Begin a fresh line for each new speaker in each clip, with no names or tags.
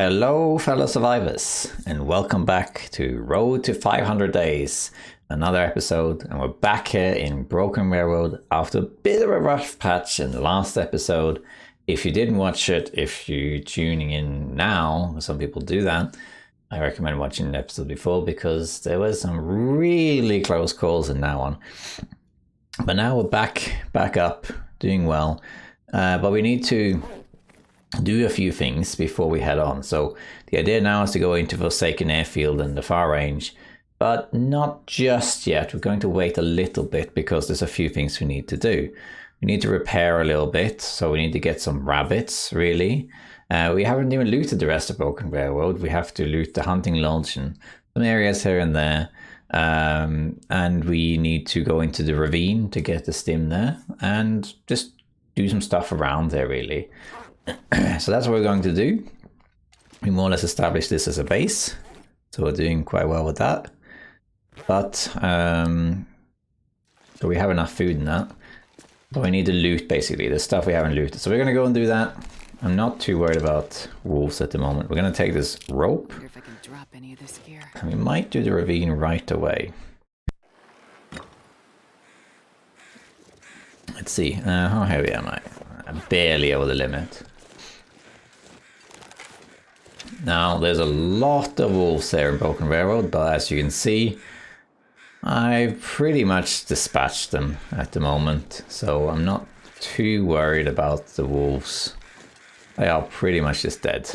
Hello fellow survivors, and welcome back to Road to 500 Days, another episode, and we're back here in Broken Railroad after a bit of a rough patch in the last episode. If you didn't watch it, if you're tuning in now, some people do that, I recommend watching the episode before because there was some really close calls in that one. But now we're back up, doing well, but we need to do a few things before we head on. So the idea now is to go into Forsaken Airfield and the far range, but not just yet. We're going to wait a little bit because there's a few things we need to do. We need to repair a little bit, so we need to get some rabbits, really. We haven't even looted the rest of Broken Railroad. We have to loot the hunting lodge and some areas here and there. And we need to go into the ravine to get the stim there and just do some stuff around there, really. So that's what we're going to do. We more or less established this as a base, so we're doing quite well with that. But so we have enough food in that, but we need to loot basically the stuff we haven't looted. So we're going to go and do that. I'm not too worried about wolves at the moment. We're going to take this rope.
If I can drop any of this gear.
And we might do the ravine right away. Let's see. How heavy am I? I'm barely over the limit. Now, there's a lot of wolves there in Broken Railroad, but as you can see, I've pretty much dispatched them at the moment, so I'm not too worried about the wolves. They are pretty much just dead.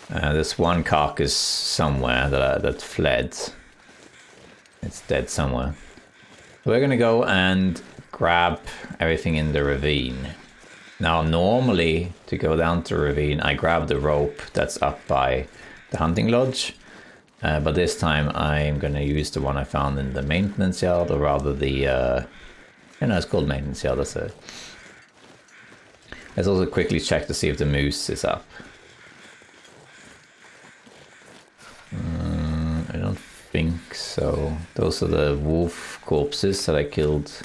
There's one carcass somewhere that fled. It's dead somewhere. So we're going to go and grab everything in the ravine. Now, normally, to go down to the ravine, I grab the rope that's up by the hunting lodge. But this time, I'm going to use the one I found in the maintenance yard, or rather the... it's called maintenance yard, that's it. Let's also quickly check to see if the moose is up. I don't think so. Those are the wolf corpses that I killed.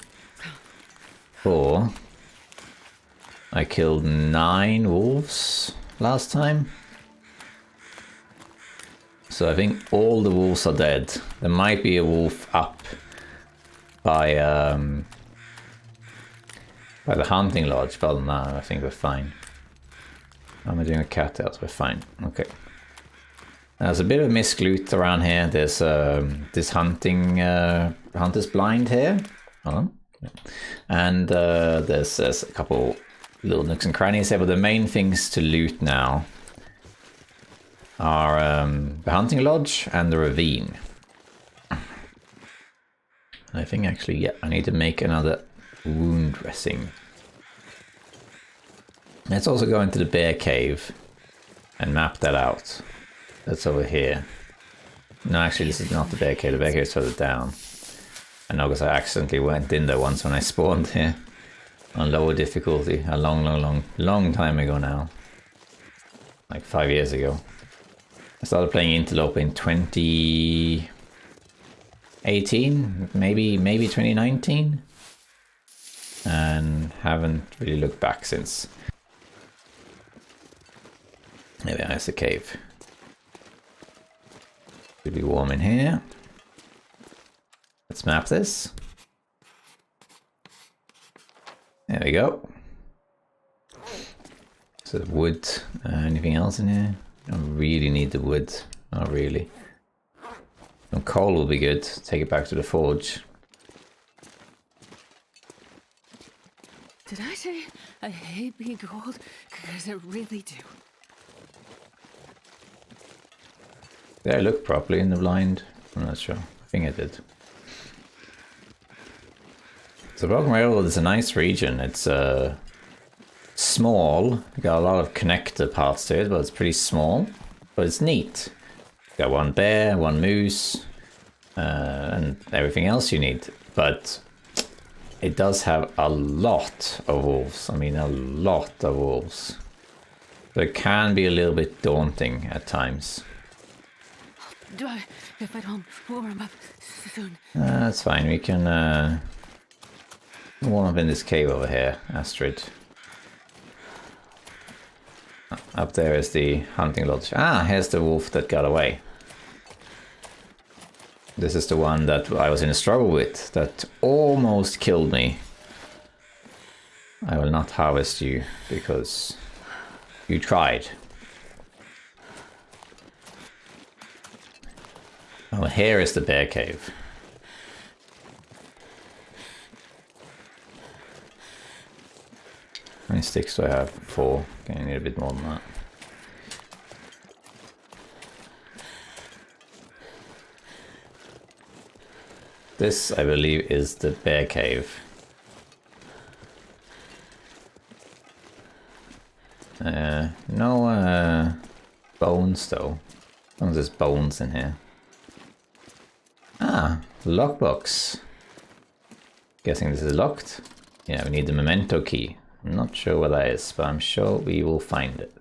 4. I killed 9 wolves last time. So I think all the wolves are dead. There might be a wolf up by the hunting lodge, but other than that, I think we're fine. How am I doing with cattails? We're fine. Okay. There's a bit of misc loot around here. There's this hunter's blind here. Hold on. And there's a couple little nooks and crannies here, but the main things to loot now are the hunting lodge and the ravine. And I think actually, yeah, I need to make another wound dressing. Let's also go into the bear cave and map that out. That's over here. No, actually, this is not the bear cave. The bear cave is further down. I know because I accidentally went in there once when I spawned here on lower difficulty a long time ago now. Like 5 years ago. I started playing Interlope in 2018, maybe 2019, and haven't really looked back since. Maybe there's the cave. Should be warm in here. Let's map this. There we go. So wood. Anything else in here? I don't really need the wood. Not really. Some coal will be good. Take it back to the forge.
Did I say I hate being cold? Because I really do.
Did I look properly in the blind? I'm not sure. I think I did. So Broken Railroad is a nice region. It's small. Got a lot of connector parts to it, but it's pretty small. But it's neat. Got one bear, one moose, and everything else you need. But it does have a lot of wolves. I mean, a lot of wolves. So it can be a little bit daunting at times.
If I don't warm up soon.
That's fine. We can warm up in this cave over here, Astrid. Up there is the hunting lodge. Ah, here's the wolf that got away. This is the one that I was in a struggle with, that almost killed me. I will not harvest you, because you tried. Oh, here is the bear cave. How many sticks do I have? 4. Okay, I need a bit more than that. This, I believe, is the bear cave. No bones though. As long as there's bones in here. Ah, lockbox. Guessing this is locked. Yeah, we need the memento key. I'm not sure what that is, but I'm sure we will find it.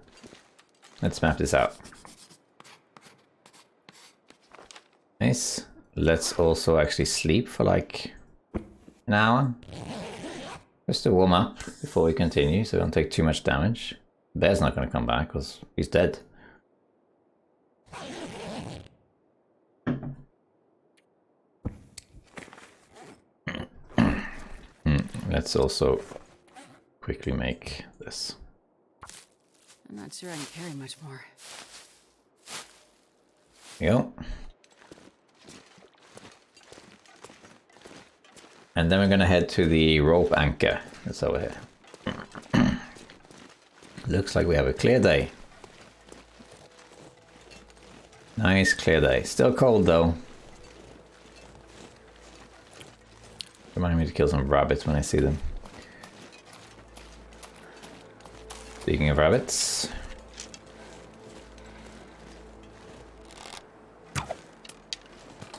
Let's map this out. Nice. Let's also actually sleep for like an hour. Just to warm up before we continue, so we don't take too much damage. Bear's not going to come back because he's dead. Let's also quickly make this.
I'm not sure I can carry much more.
Yep. And then we're gonna head to the rope anchor that's over here. Looks like we have a clear day. Nice clear day. Still cold though. Remind me to kill some rabbits when I see them. Speaking of rabbits.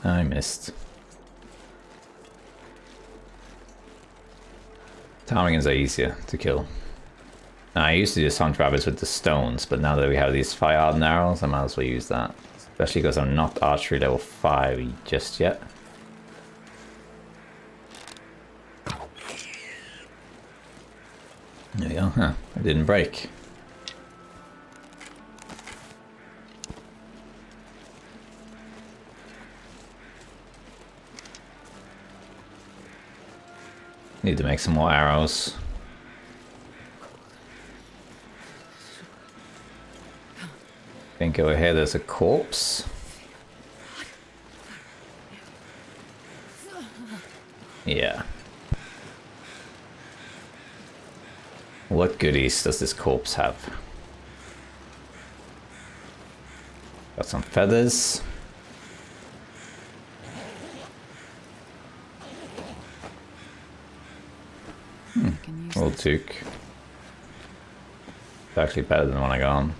I missed. Ptarmigans are easier to kill. Now, I used to just hunt rabbits with the stones, but now that we have these fire hardened arrows, I might as well use that. Especially because I'm not archery level 5 just yet. There we go, huh? It didn't break. Need to make some more arrows. I think over here there's a corpse. Yeah. What goodies does this corpse have? Got some feathers. Old toque. It's actually better than the one I got on.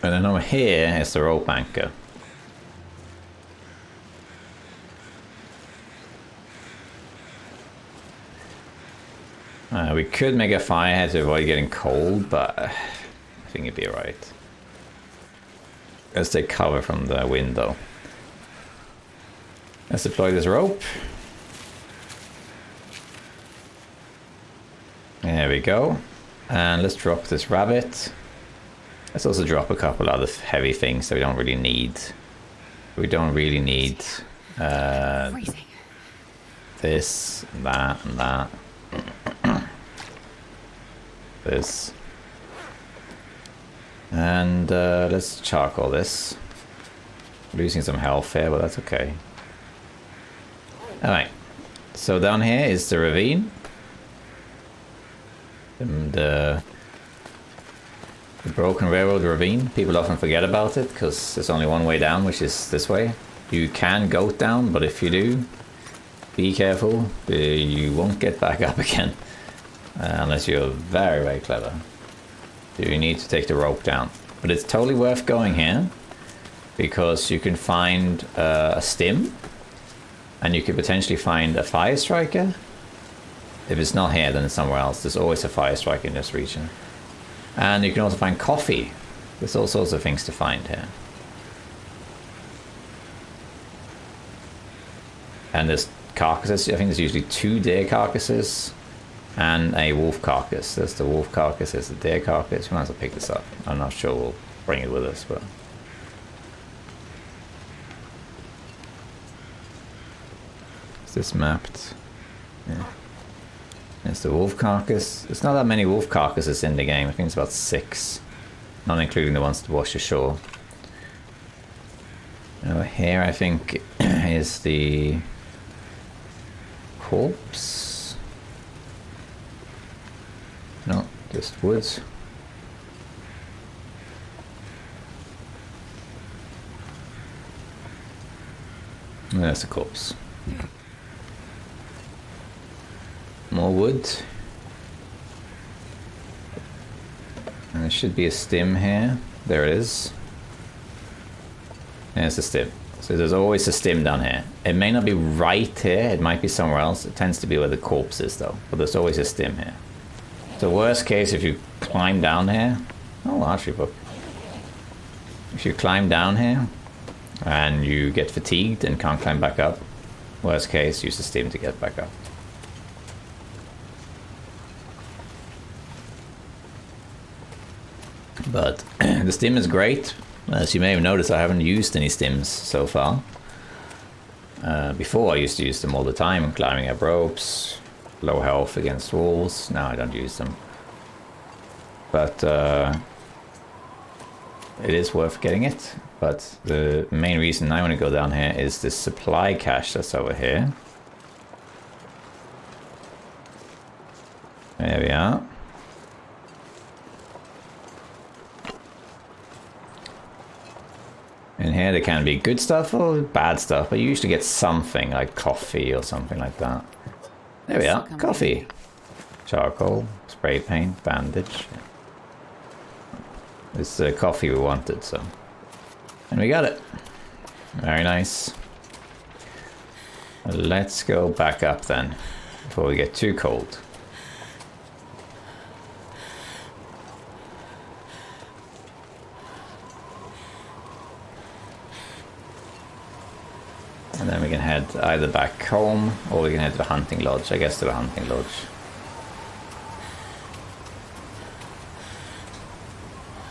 And then over here is the rope anchor. We could make a fire here to avoid getting cold, but I think it'd be alright. Let's take cover from the window. Let's deploy this rope. There we go. And let's drop this rabbit. Let's also drop a couple other heavy things that we don't really need. We don't really need this, that, and that. This. And let's charcoal this. Losing some health here, but that's okay. Alright, so down here is the ravine. The broken railroad ravine. People often forget about it because there's only one way down, which is this way. You can go down, but if you do, be careful. You won't get back up again. Unless you're very, very clever. So you need to take the rope down. But it's totally worth going here because you can find a stim. And you could potentially find a fire striker. If it's not here, then it's somewhere else. There's always a fire striker in this region. And you can also find coffee. There's all sorts of things to find here. And there's carcasses. I think there's usually 2 deer carcasses And a wolf carcass. There's the wolf carcass, there's the deer carcass. We might as well pick this up. I'm not sure we'll bring it with us, but... Is this mapped? Yeah. There's the wolf carcass. There's not that many wolf carcasses in the game. I think it's about 6. Not including the ones to wash ashore. Over here I think is the corpse. No, just woods. And there's the corpse. More wood. And there should be a stim here. There it is. There's a stim. So there's always a stim down here. It may not be right here, it might be somewhere else. It tends to be where the corpse is though. But there's always a stim here. So worst case, if you climb down here... Oh, archery book. If you climb down here and you get fatigued and can't climb back up, worst case, use the stim to get back up. But the stim is great. As you may have noticed, I haven't used any stims so far. Before I used to use them all the time, climbing up ropes, low health against walls. Now I don't use them. But it is worth getting it. But the main reason I want to go down here is this supply cache that's over here. There we are. In here there can be good stuff or bad stuff, but you usually get something like coffee or something like that. There we are, coffee. Charcoal, spray paint, bandage. It's the coffee we wanted, so. And we got it. Very nice. Let's go back up then, before we get too cold. And then we can head either back home or we can head to the hunting lodge. I guess to the hunting lodge.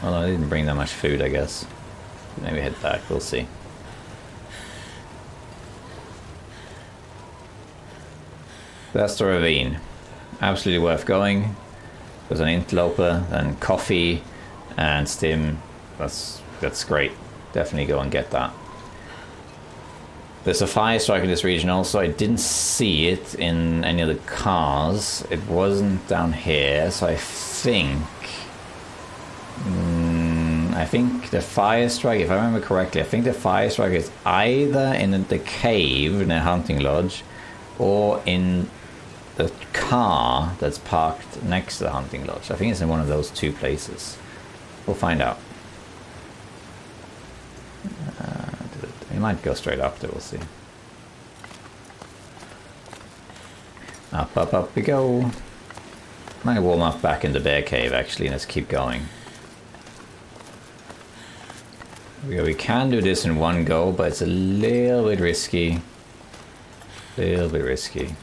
Well, I didn't bring that much food, I guess. Maybe head back, we'll see. That's the ravine. Absolutely worth going. There's an interloper and coffee and stim. That's great. Definitely go and get that. There's a fire strike in this region also. I didn't see it in any of the cars. It wasn't down here, so I think the fire strike, if I remember correctly, I think the fire strike is either in the cave in the hunting lodge or in the car that's parked next to the hunting lodge. I think it's in one of those two places. We'll find out. We might go straight up there, we'll see. Up, up, up we go. Might warm up back in the bear cave actually, and let's keep going. We can do this in one go, but it's a little bit risky. Little bit risky.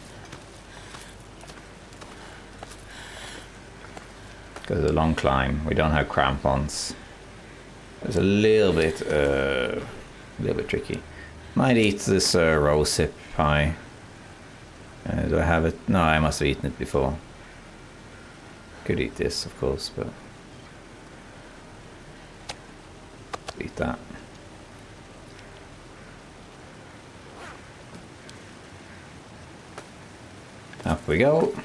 Because it's a long climb. We don't have crampons. It's a little bit tricky. Might eat this rosehip pie. Do I have it? No, I must have eaten it before. Could eat this, of course, but eat that. Up we go.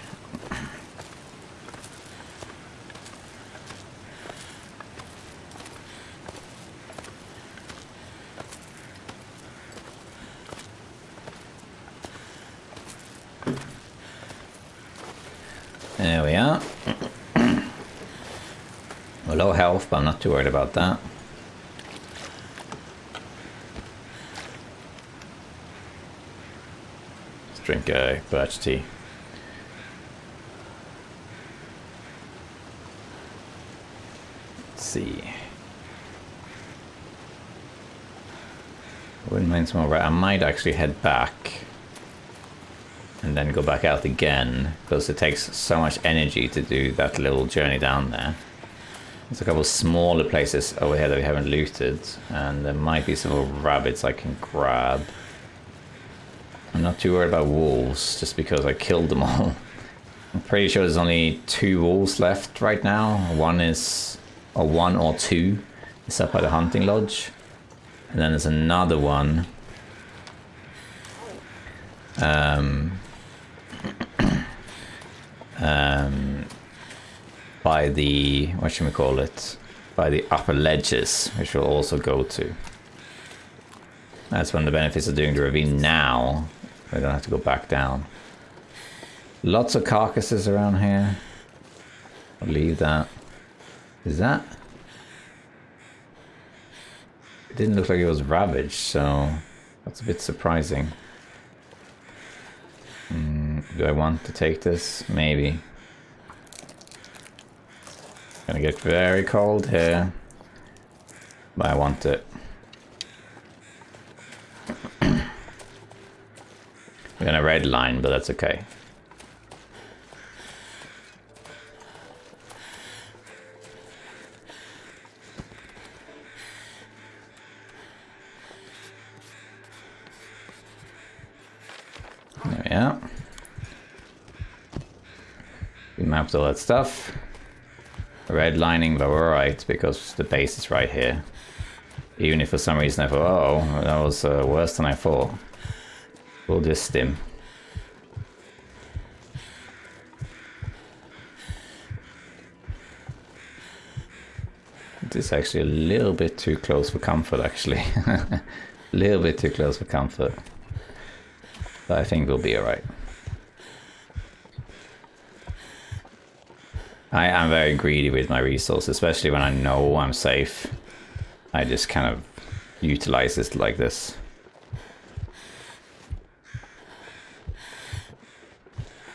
There we are. We're low health, but I'm not too worried about that. Let's drink a birch tea. Let's see. I wouldn't mind some more. I might actually head back. and then go back out again, because it takes so much energy to do that little journey down there. There's a couple of smaller places over here that we haven't looted, and there might be some little rabbits I can grab. I'm not too worried about wolves, just because I killed them all. I'm pretty sure there's only 2 wolves left right now. One or two is up by the hunting lodge. And then there's another one. By the, whatchamacallit, by the upper ledges, which we'll also go to. That's one of the benefits of doing the ravine now. We don't have to go back down. Lots of carcasses around here. I'll leave that. Is that? It didn't look like it was ravaged, so that's a bit surprising. Do I want to take this? Maybe. Gonna get very cold here, but I want it. We're gonna red line, but that's okay. There we are. We mapped all that stuff. Redlining, but we're right, because the base is right here. Even if for some reason I thought, oh, that was worse than I thought. We'll just stim. This is actually a little bit too close for comfort, actually. A little bit too close for comfort. But I think we'll be alright. I am very greedy with my resources, especially when I know I'm safe. I just kind of utilize this like this.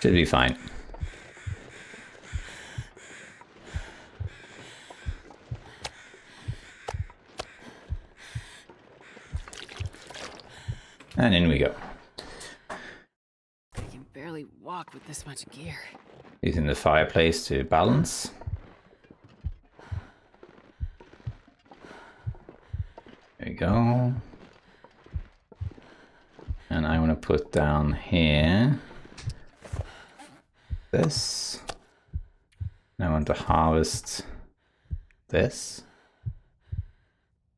Should be fine. And in we go.
I can barely walk with this much gear.
Using the fireplace to balance. There we go. And I want to put down here this. And I want to harvest this.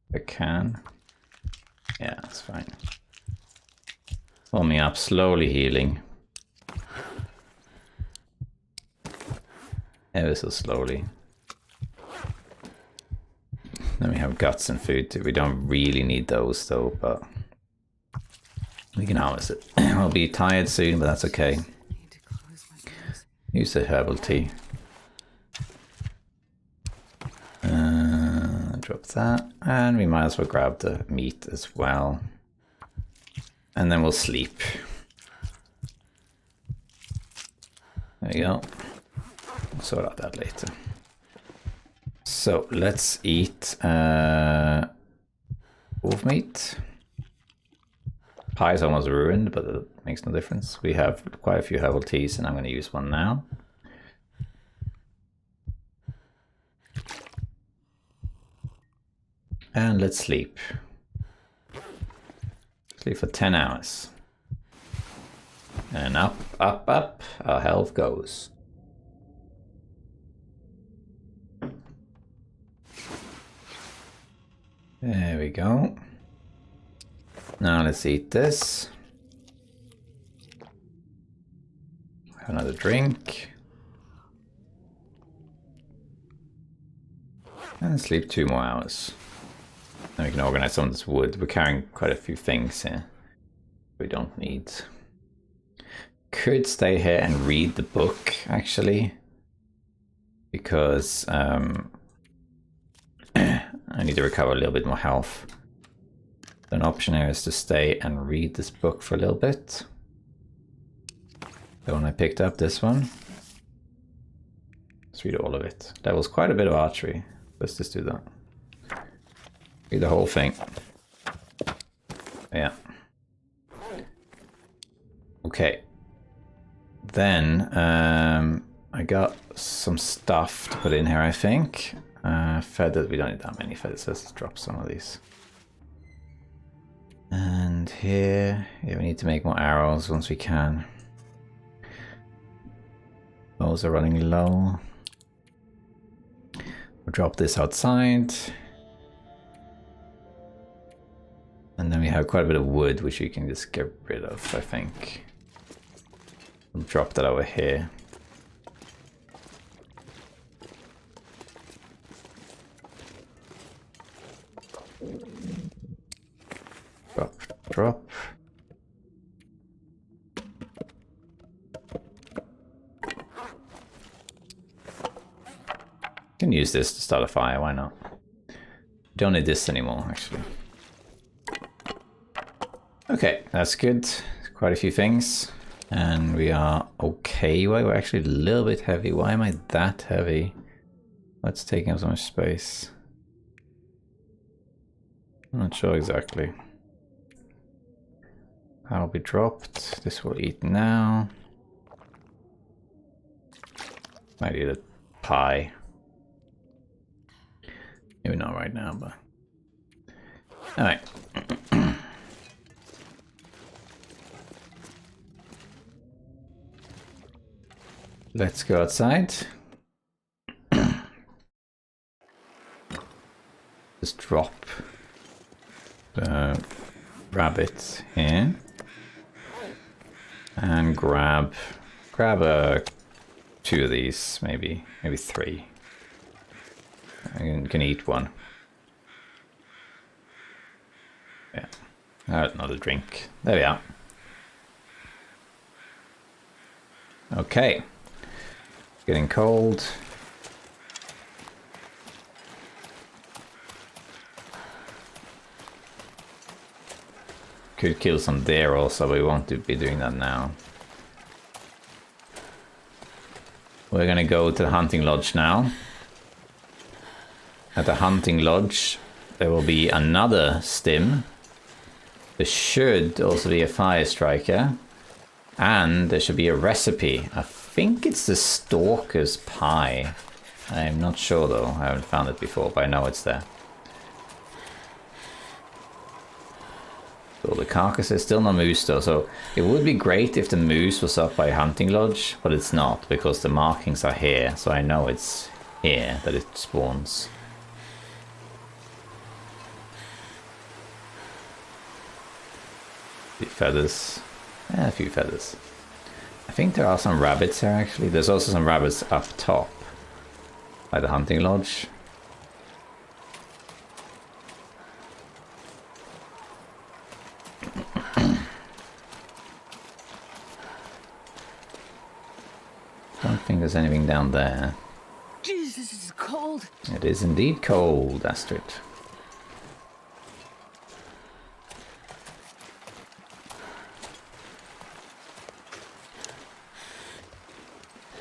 If I can. Yeah, that's fine. Warming up, slowly healing. Ever so slowly. Then we have guts and food too. We don't really need those though, but we can harvest it. I'll be tired soon, but that's okay. Use the herbal tea. Drop that. And we might as well grab the meat as well. And then we'll sleep. There you go. Sort out that later. So let's eat wolf meat. Pie is almost ruined, but it makes no difference. We have quite a few herbal teas, and I'm going to use one now. And let's sleep. Sleep for 10 hours. And up, up, up, our health goes. There we go. Now let's eat this. Have another drink. And sleep 2 more hours. Then we can organize some of this wood. We're carrying quite a few things here we don't need. Could stay here and read the book, actually. Because I need to recover a little bit more health. An option here is to stay and read this book for a little bit. The one I picked up, this one. Let's read all of it. That was quite a bit of archery. Let's just do that. Read the whole thing. Yeah. Okay. Then I got some stuff to put in here, I think. Feathers, we don't need that many feathers. Let's drop some of these. And here, yeah, we need to make more arrows once we can. Those are running low. We'll drop this outside. And then we have quite a bit of wood, which we can just get rid of, I think. We'll drop that over here. Drop, drop. Can use this to start a fire, why not? Don't need this anymore, actually. Okay, that's good. Quite a few things. And we are okay. Well, we're actually a little bit heavy. Why am I that heavy? What's taking up so much space? I'm not sure exactly. That'll be dropped. This will eat now. Might eat a pie. Maybe not right now, but... Alright. Let's go outside. Just drop the rabbit here. And grab two of these, maybe 3. I can eat one. Yeah, another drink. There we are. Okay, getting cold. Could kill some deer also, but we won't be doing that now. We're gonna go to the hunting lodge now. At the hunting lodge, there will be another stim. There should also be a fire striker. And there should be a recipe. I think it's the stalker's pie. I'm not sure though, I haven't found it before, but I know it's there. So the carcass is still no moose though, so it would be great if the moose was up by hunting lodge, but it's not because the markings are here, so I know it's here that it spawns. A few feathers. Yeah, a few feathers. I think there are some rabbits here actually. There's also some rabbits up top by the hunting lodge. Don't think there's anything down there.
Jesus, this is cold.
It is indeed cold, Astrid.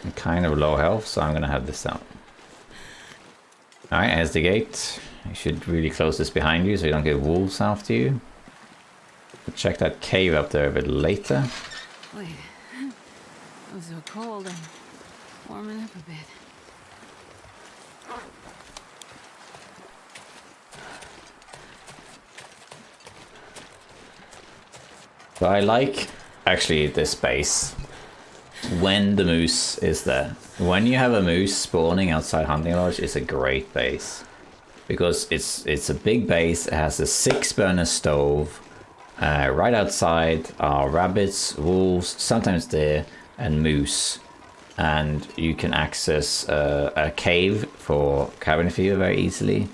I'm kind of low health, so I'm gonna have this out. Alright, here's the gate. You should really close this behind you so you don't get wolves after you. We'll check that cave up there a bit later.
Wait, it was so cold. I'm warming up a bit.
So I like actually this base when the moose is there. When you have a moose spawning outside hunting lodge, it's a great base because it's a big base. It has a 6-burner stove. Right outside are rabbits, wolves, sometimes deer, and moose. And you can access a cave for cabin fever very easily.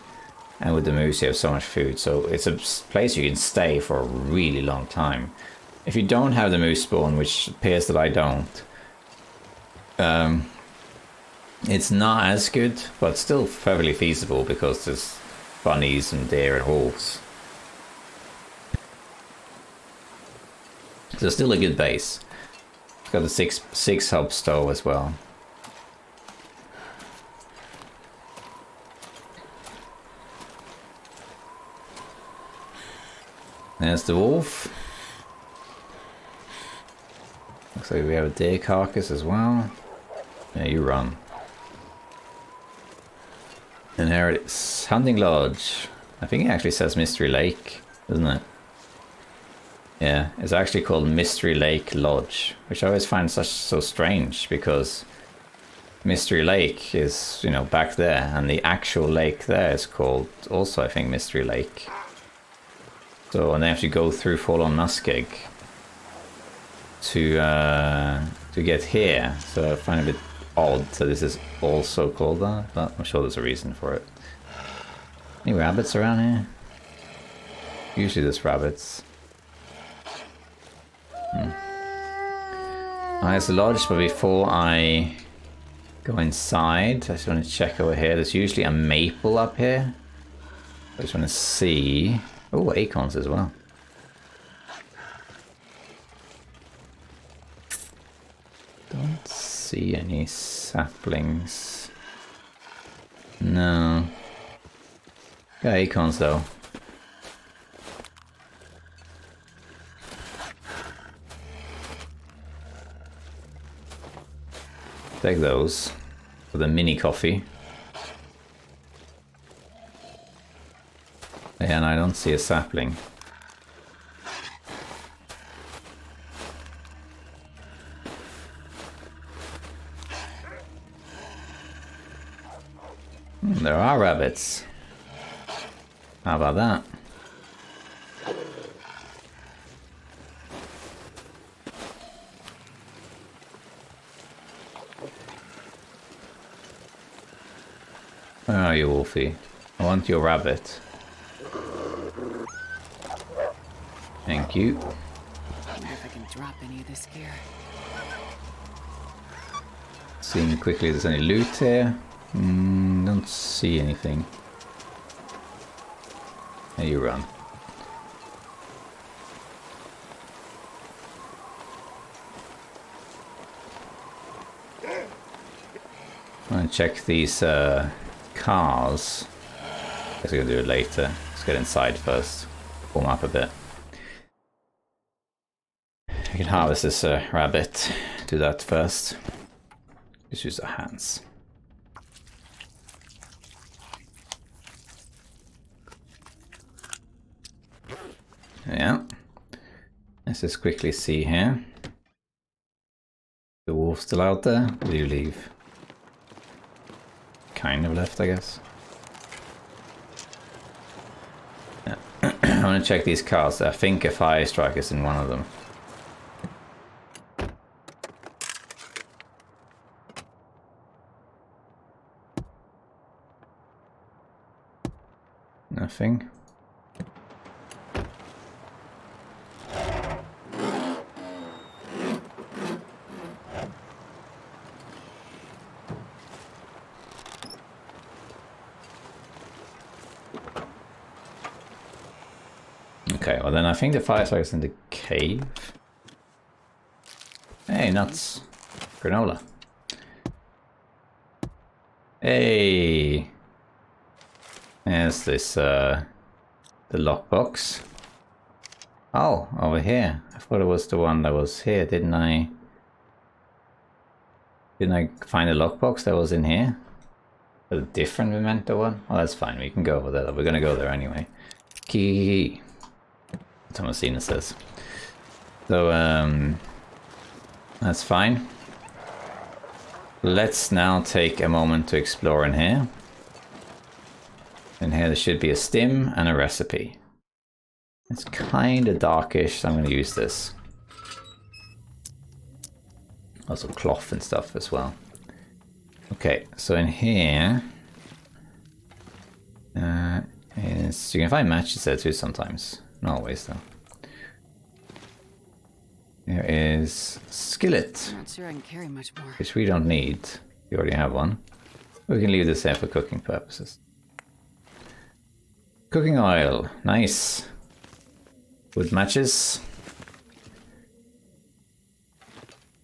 And with the moose, you have so much food. So it's a place you can stay for a really long time. If you don't have the moose spawn, which appears that I don't, it's not as good, but still fairly feasible because there's bunnies and deer and wolves. So still a good base. It's got a six hub stove as well. There's the wolf. Looks like we have a deer carcass as well. Yeah, you run. And here it is. Hunting Lodge. I think it actually says Mystery Lake, doesn't it? Yeah, it's actually called Mystery Lake Lodge, which I always find so strange because Mystery Lake is, you know, back there, and the actual lake there is called also, I think, Mystery Lake. So, and they have to go through Fallen Muskeg to get here. So I find it a bit odd that this is also called that, but I'm sure there's a reason for it. Any rabbits around here? Usually there's rabbits. There's a lodge, but before I go inside, I just want to check over here. There's usually a maple up here. I just want to see... Oh, acorns as well. Don't see any saplings. No. Got acorns though. Take those for the mini coffee. Yeah, and I don't see a sapling. There are rabbits. How about that? Where are you, Wolfie? I want your rabbit. Thank you.
I wonder if I can drop any of this gear.
Seeing quickly if there's any loot here. Don't see anything. There you run. I'm gonna check these cars. I guess we're gonna do it later. Let's get inside first. Warm up a bit. I can harvest this rabbit. Do that first. Just use the hands. Yeah. Let's just quickly see here. The wolf's still out there? Or did you leave? Kind of left, I guess. Yeah. I want to check these cars. I think a fire strike is in one of them. Nothing. Okay, well then I think the fire strike is in the cave. Hey, nuts. Granola. Hey! There's this, the lockbox. Oh, over here. I thought it was the one that was here, didn't I? Didn't I find a lockbox that was in here? A different memento one? Oh, that's fine, we can go over there. We're gonna go there anyway. Key. Thomasina says. So, that's fine. Let's now take a moment to explore in here. In here there should be a stim and a recipe. It's kind of darkish, so I'm going to use this. Also cloth and stuff as well. Okay, so in here... you can find matches there too sometimes. Not always though. There is skillet.
I'm not sure I can carry much more.
Which we don't need. We already have one. We can leave this there for cooking purposes. Cooking oil. Nice. Wood matches.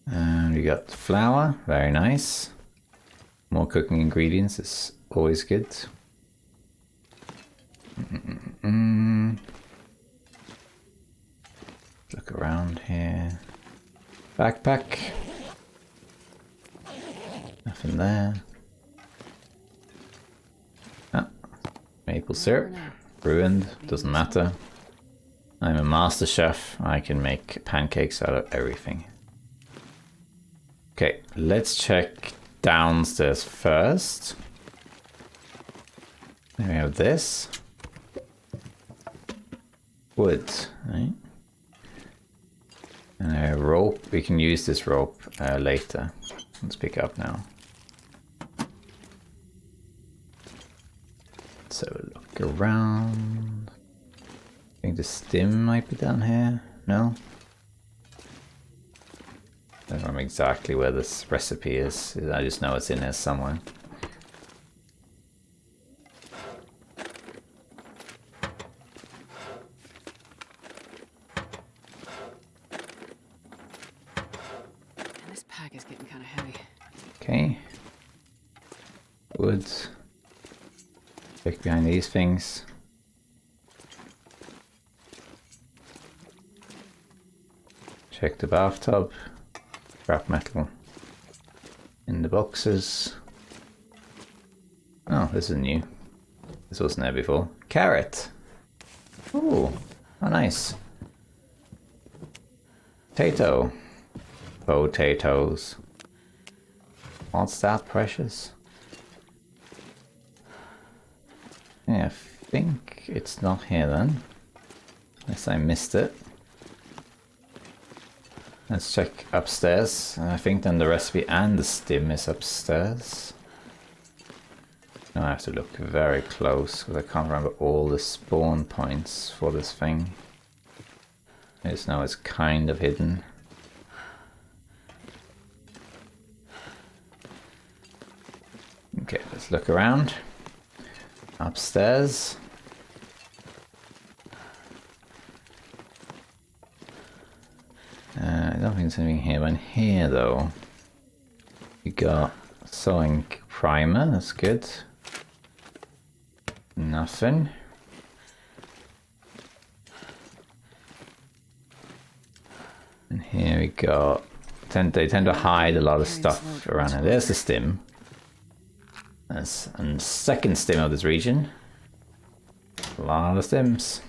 And we got flour. Very nice. More cooking ingredients is always good. Look around here. Backpack. Nothing there. Ah, maple syrup. Ruined. Doesn't matter. I'm a master chef. I can make pancakes out of everything. Okay, let's check downstairs first. Then we have this. Wood, right? And a rope. We can use this rope later. Let's pick up now. Let's have a look around. I think the stim might be down here. No? I don't know exactly where this recipe is. I just know it's in there somewhere.
This pack is getting kind of heavy.
Okay. Wood. Check behind these things. Check the bathtub. Scrap metal in the boxes. Oh, this is new. This wasn't there before. Carrot. Ooh, oh nice. Potato. Potatoes. What's that, precious? Yeah, I think it's not here then. Unless I missed it. Let's check upstairs. I think then the recipe and the stim is upstairs. Now I have to look very close because I can't remember all the spawn points for this thing. I just know it's kind of hidden. Okay, let's look around. Upstairs. I don't think there's anything here. But in here though, we got sewing primer. That's good. Nothing. And here we got. They tend to hide a lot of stuff around here. There's the stim. That's a second stim of this region. A lot of stims.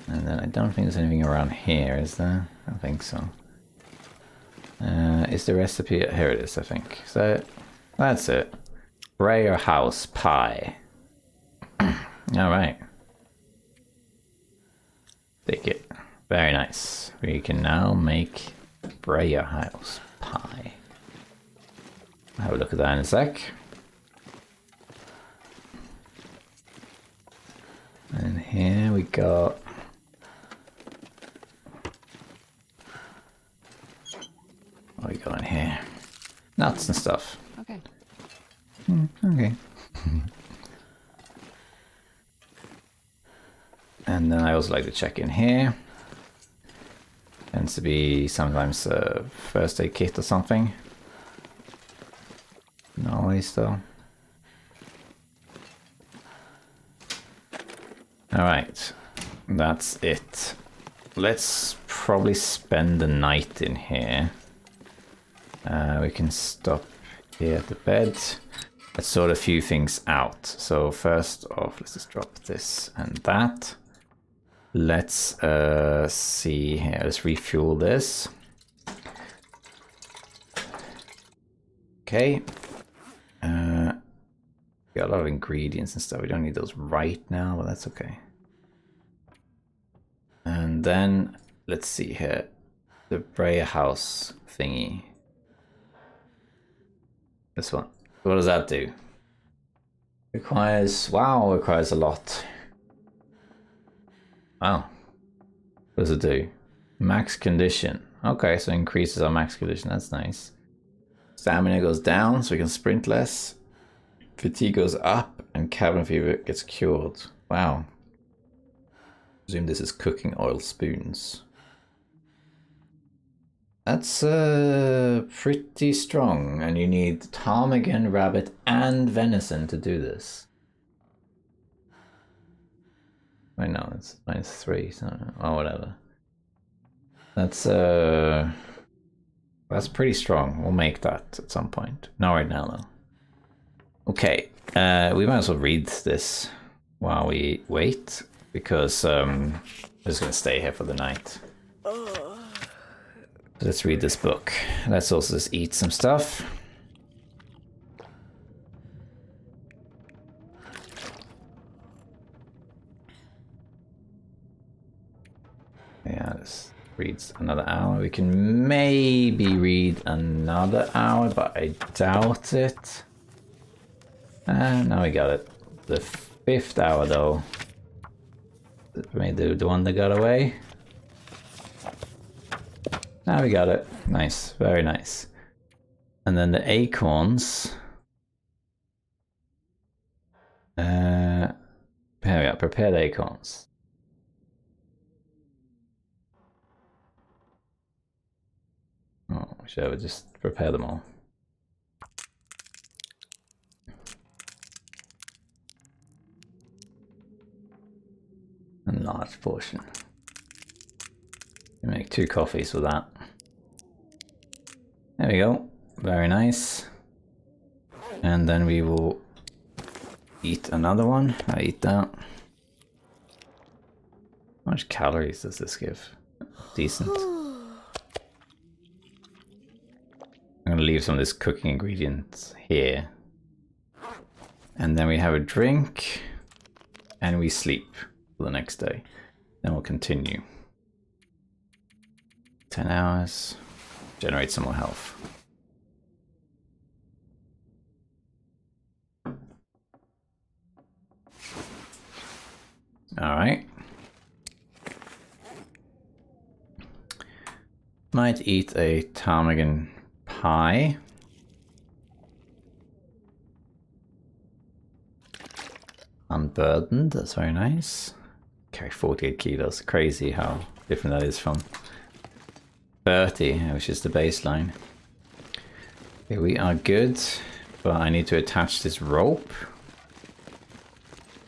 And then I don't think there's anything around here, is there? I don't think so. Is the recipe? Here it is, I think. So that's it. Breyer house pie. Alright. Take it. Very nice. We can now make Breyer house pie. I'll have a look at that in a sec. And here we got. What are we got in here? Nuts and stuff.
Okay.
Okay. And then I also like to check in here. Tends to be sometimes a first aid kit or something. Not always though. Alright, that's it. Let's probably spend the night in here. We can stop here at the bed. Let's sort a few things out. So first off, let's just drop this and that. Let's see here. Let's refuel this. Okay. Got a lot of ingredients and stuff. We don't need those right now, but that's okay. And then let's see here. The Breyer house thingy. This one. What does that do? Requires, wow, requires a lot. Wow. What does it do? Max condition. Okay, so increases our max condition. That's nice. Stamina goes down, so we can sprint less. Fatigue goes up, and cabin fever gets cured. Wow. Presume this is cooking oil spoons. That's pretty strong, and you need ptarmigan, rabbit, and venison to do this. I know it's -3, so oh whatever. That's pretty strong. We'll make that at some point. Not right now though. Okay, we might as well read this while we wait, because I'm just gonna stay here for the night. Let's read this book. Let's also just eat some stuff. Yeah, this reads another hour. We can maybe read another hour, but I doubt it. Now we got it. The 5th hour though. Maybe the one that got away. Now we got it. Nice, very nice. And then the acorns. Here we go, prepared acorns. Oh, should I just prepare them all? A large portion. You make 2 coffees with that. There we go. Very nice. And then we will eat another one. I eat that. How much calories does this give? Decent. I'm gonna leave some of this cooking ingredients here. And then we have a drink. And we sleep for the next day. Then we'll continue. 10 hours. Generate some more health. Alright. Might eat a ptarmigan pie. Unburdened, that's very nice. Carry 48 kilos. Crazy how different that is from 30, which is the baseline. Okay, we are good, but I need to attach this rope.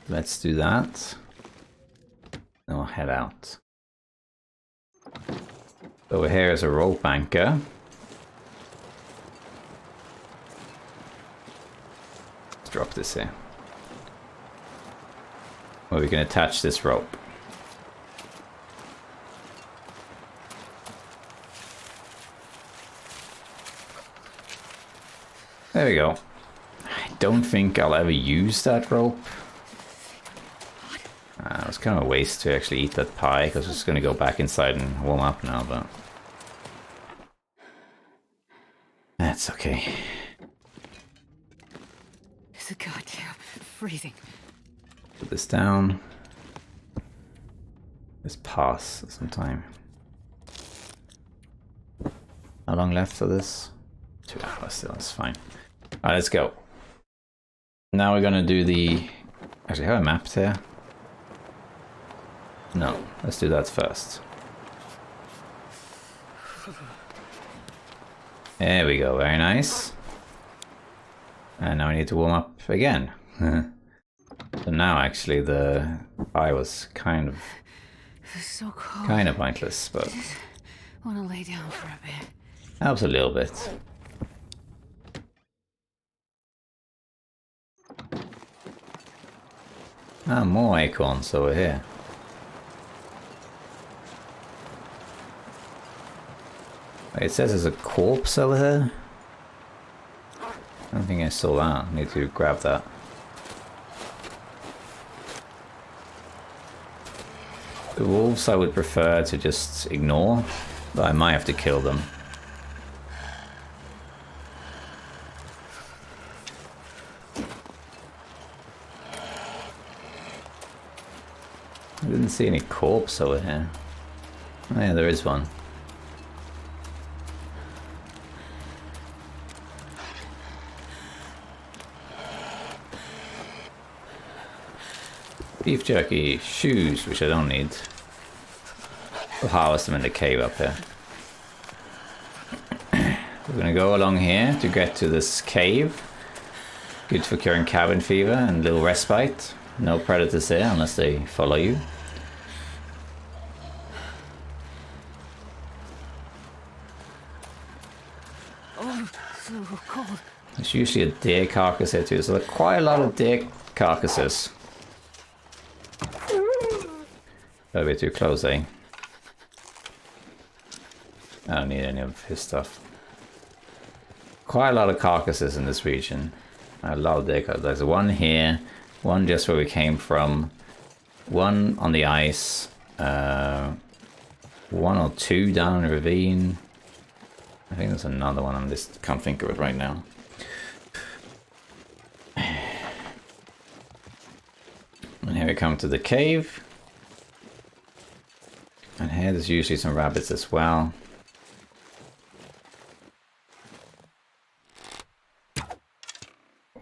Let's do that. Then we'll head out. Over here is a rope anchor. Let's drop this here. Where we can attach this rope. There we go. I don't think I'll ever use that rope. It's kind of a waste to actually eat that pie, because it's going to go back inside and warm up now, but that's okay.
It's a goddamn freezing.
Put this down. Just pass some time. How long left for this? 2 hours still, that's fine. Alright, let's go. Now we're gonna do the... Actually, have I mapped here? No, let's do that first. There we go, very nice. And now we need to warm up again. So now actually the pie was kind of...
so cold.
Kind of pointless, but...
Just wanna lay down for a bit.
Helps a little bit. Ah, more acorns over here. It says there's a corpse over here. I don't think I saw that. I need to grab that. The wolves I would prefer to just ignore, but I might have to kill them. I didn't see any corpse over here. Oh yeah, there is one. Beef jerky, shoes, which I don't need. We'll harvest them in the cave up here. We're gonna go along here to get to this cave. Good for curing cabin fever and little respite. No predators here unless they follow you. There's usually a deer carcass here too, so there are quite a lot of deer carcasses. Got a bit too close, eh? I don't need any of his stuff. Quite a lot of carcasses in this region. A lot of deer carcasses. There's one here, one just where we came from, one on the ice, one or two down in the ravine. I think there's another one, I just can't think of it right now. And here we come to the cave. And here there's usually some rabbits as well.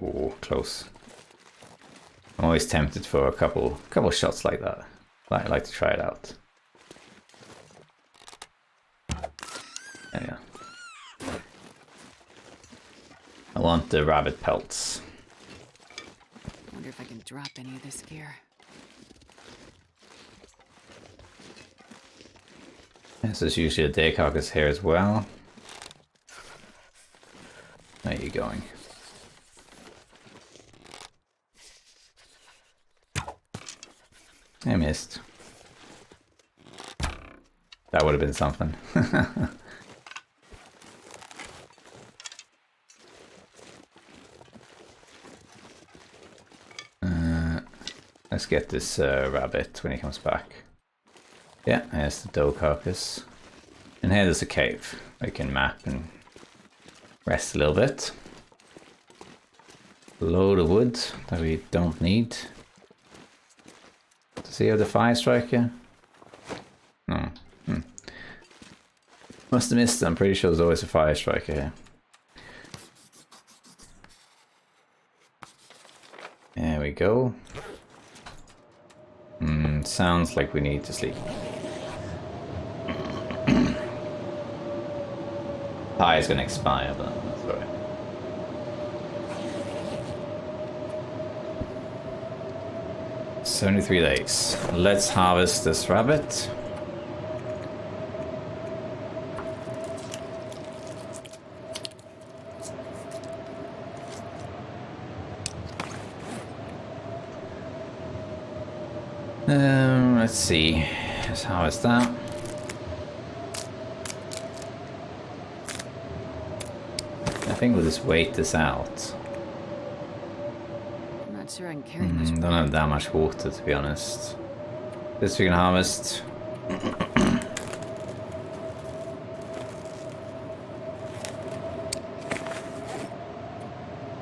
Oh, close. I'm always tempted for a couple shots like that. I like to try it out. There we go. I want the rabbit pelts.
I wonder if I can drop any of this gear.
This is usually a deer carcass here as well. Where are you going? I missed. That would have been something. Let's get this rabbit when he comes back. Yeah, there's the doe carcass. And here there's a cave. We can map and rest a little bit. Load of wood that we don't need. Does he have the fire striker? No. Must have missed it. I'm pretty sure there's always a fire striker here. There we go. Sounds like we need to sleep. Pie is going to expire, but that's alright. "73 days. Let's harvest this rabbit. Let's see. Let's harvest that. I think we'll just wait this out.
I'm not sure I can carry much.
Don't have that much water, to be honest. This we can harvest.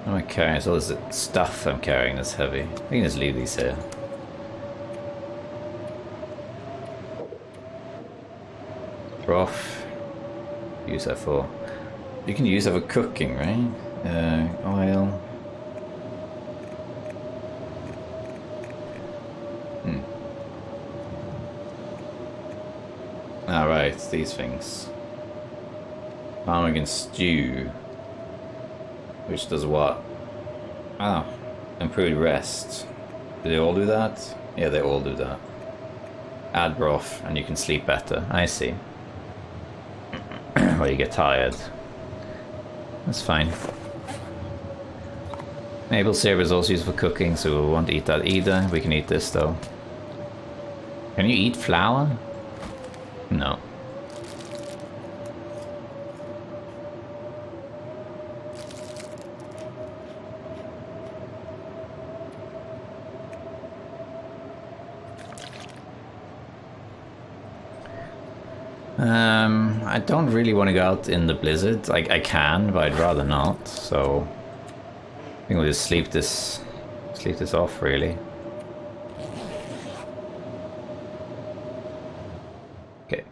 I'm carrying all this stuff I'm carrying that's heavy. I can just leave these here. Broth. Use that for. You can use that for cooking, right? Oil. Alright, these things. Ptarmigan stew. Which does what? Ah, improved rest. Do they all do that? Yeah, they all do that. Add broth and you can sleep better. I see. Or you get tired. That's fine. Maple syrup is also used for cooking, so we won't eat that either. We can eat this though. Can you eat flour? No. I don't really want to go out in the blizzard. Like, I can, but I'd rather not. So I think we'll just sleep this off, really. Okay.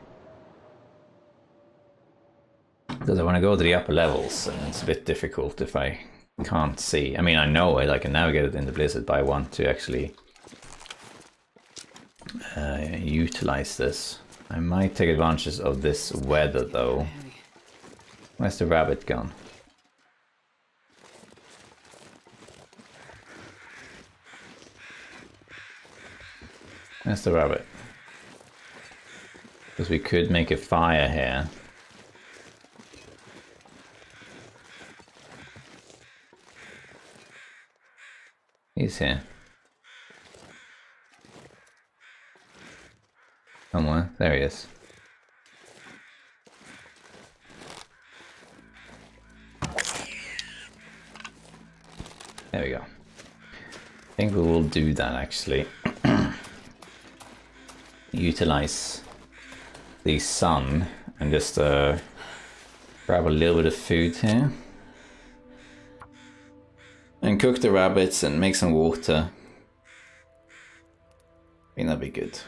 Because I want to go to the upper levels, and it's a bit difficult if I can't see. I mean, I know it. I can navigate it in the blizzard, but I want to actually utilize this. I might take advantage of this weather, though. Where's the rabbit gone? Where's the rabbit? Because we could make a fire here. He's here. Somewhere. There he is. There we go. I think we will do that actually. Utilize the sun and just grab a little bit of food here. And cook the rabbits and make some water. I think that'd be good.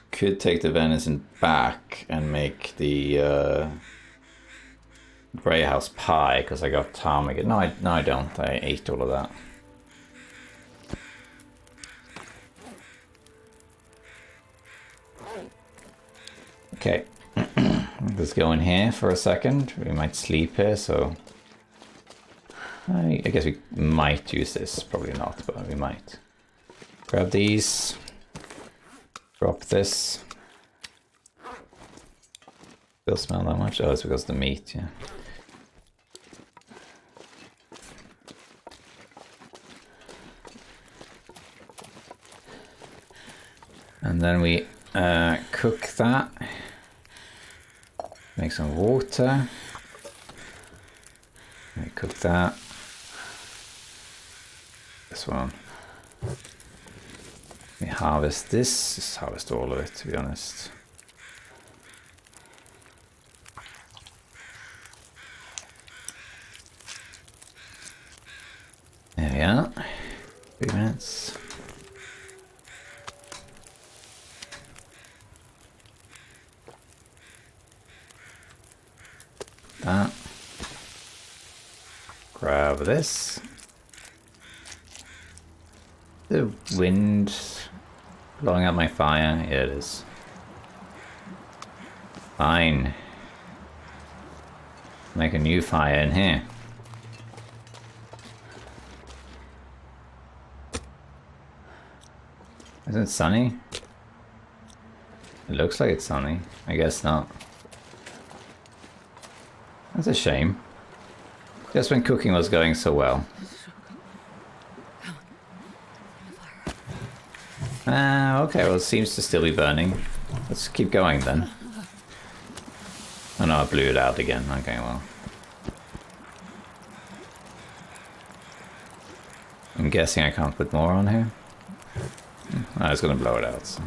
Could take the venison back and make the Grey House pie because I got ptarmigan. No, I don't. I ate all of that. Okay, let's go in here for a second. We might sleep here, so I guess we might use this. Probably not, but we might. Grab these. Drop this. Still smell that much? Oh, it's because of the meat, yeah. And then we cook that. Make some water. We cook that. This one. We harvest this. Just harvest all of it, to be honest. There we are. 3 minutes. That. Grab this. The wind blowing out my fire. Yeah, it is. Fine. Make a new fire in here. Isn't it sunny? It looks like it's sunny. I guess not. That's a shame. Just when cooking was going so well. Okay, well it seems to still be burning. Let's keep going then. Oh no, I blew it out again. Okay, well. I'm guessing I can't put more on here. I was gonna blow it out, so.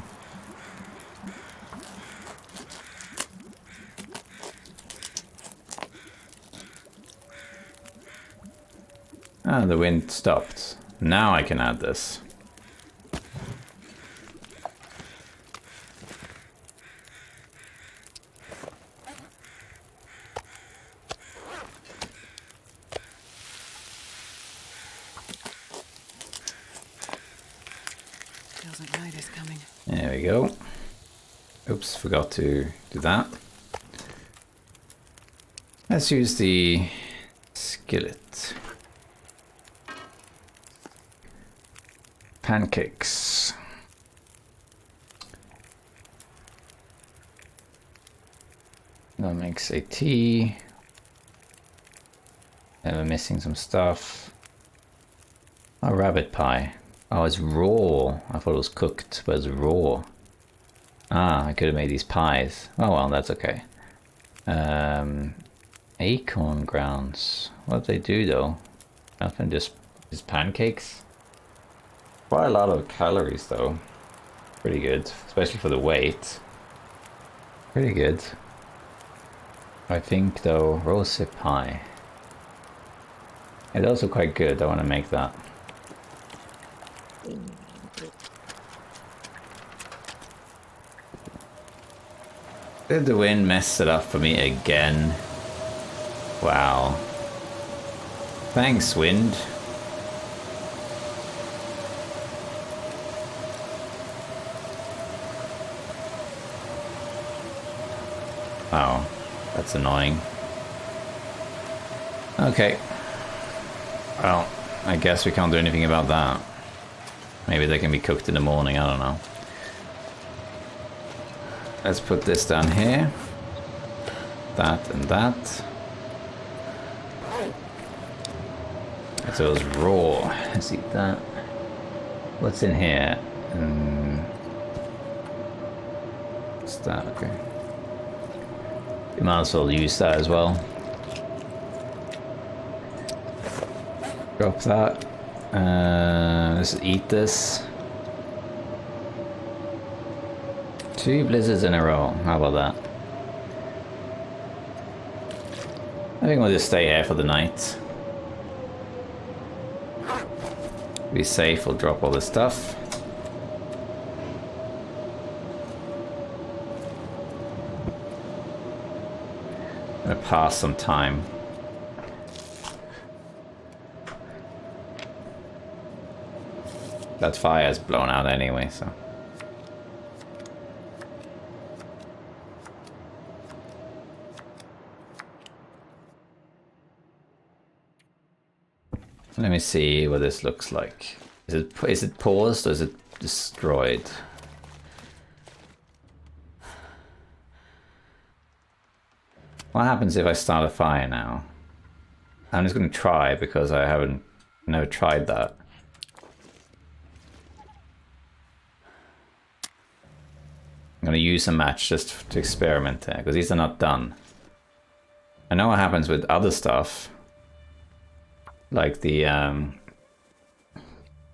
Ah, the wind stopped. Now I can add this. There we go. Oops, forgot to do that. Let's use the skillet. Pancakes. That makes a tea. And we're missing some stuff. Oh, rabbit pie. Oh, it's raw. I thought it was cooked, but it's raw. Ah, I could have made these pies. Oh well, that's okay. Acorn grounds. What do they do though? Nothing, just pancakes. Quite a lot of calories though. Pretty good, especially for the weight. Pretty good. I think though, rosé pie. It's also quite good. I want to make that. Did the wind mess it up for me again? Wow. Thanks, wind. Wow, that's annoying. Okay. Well, I guess we can't do anything about that. Maybe they can be cooked in the morning, I don't know. Let's put this down here. that, and that. So it's raw. Let's eat that. What's in here? What's that? Okay. You might as well use that as well. Drop that. Let's eat this. 2 blizzards in a row. How about that? I think we'll just stay here for the night. Be safe, we'll drop all this stuff. I'm gonna pass some time. That fire is blown out anyway, so. Let me see what this looks like. Is it paused or is it destroyed? What happens if I start a fire now? I'm just going to try because I never tried that. I'm going to use a match just to experiment there because these are not done. I know what happens with other stuff. Like the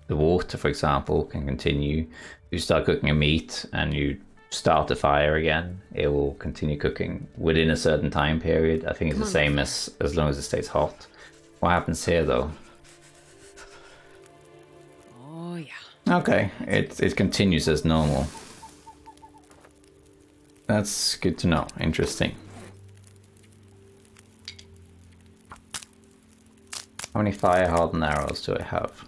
water, for example, can continue. You start cooking a meat and you start the fire again, it will continue cooking within a certain time period. I think it's the same as long as it stays hot. What happens here though?
Oh yeah.
Okay, it continues as normal. That's good to know. Interesting. How many fire hardened arrows do I have?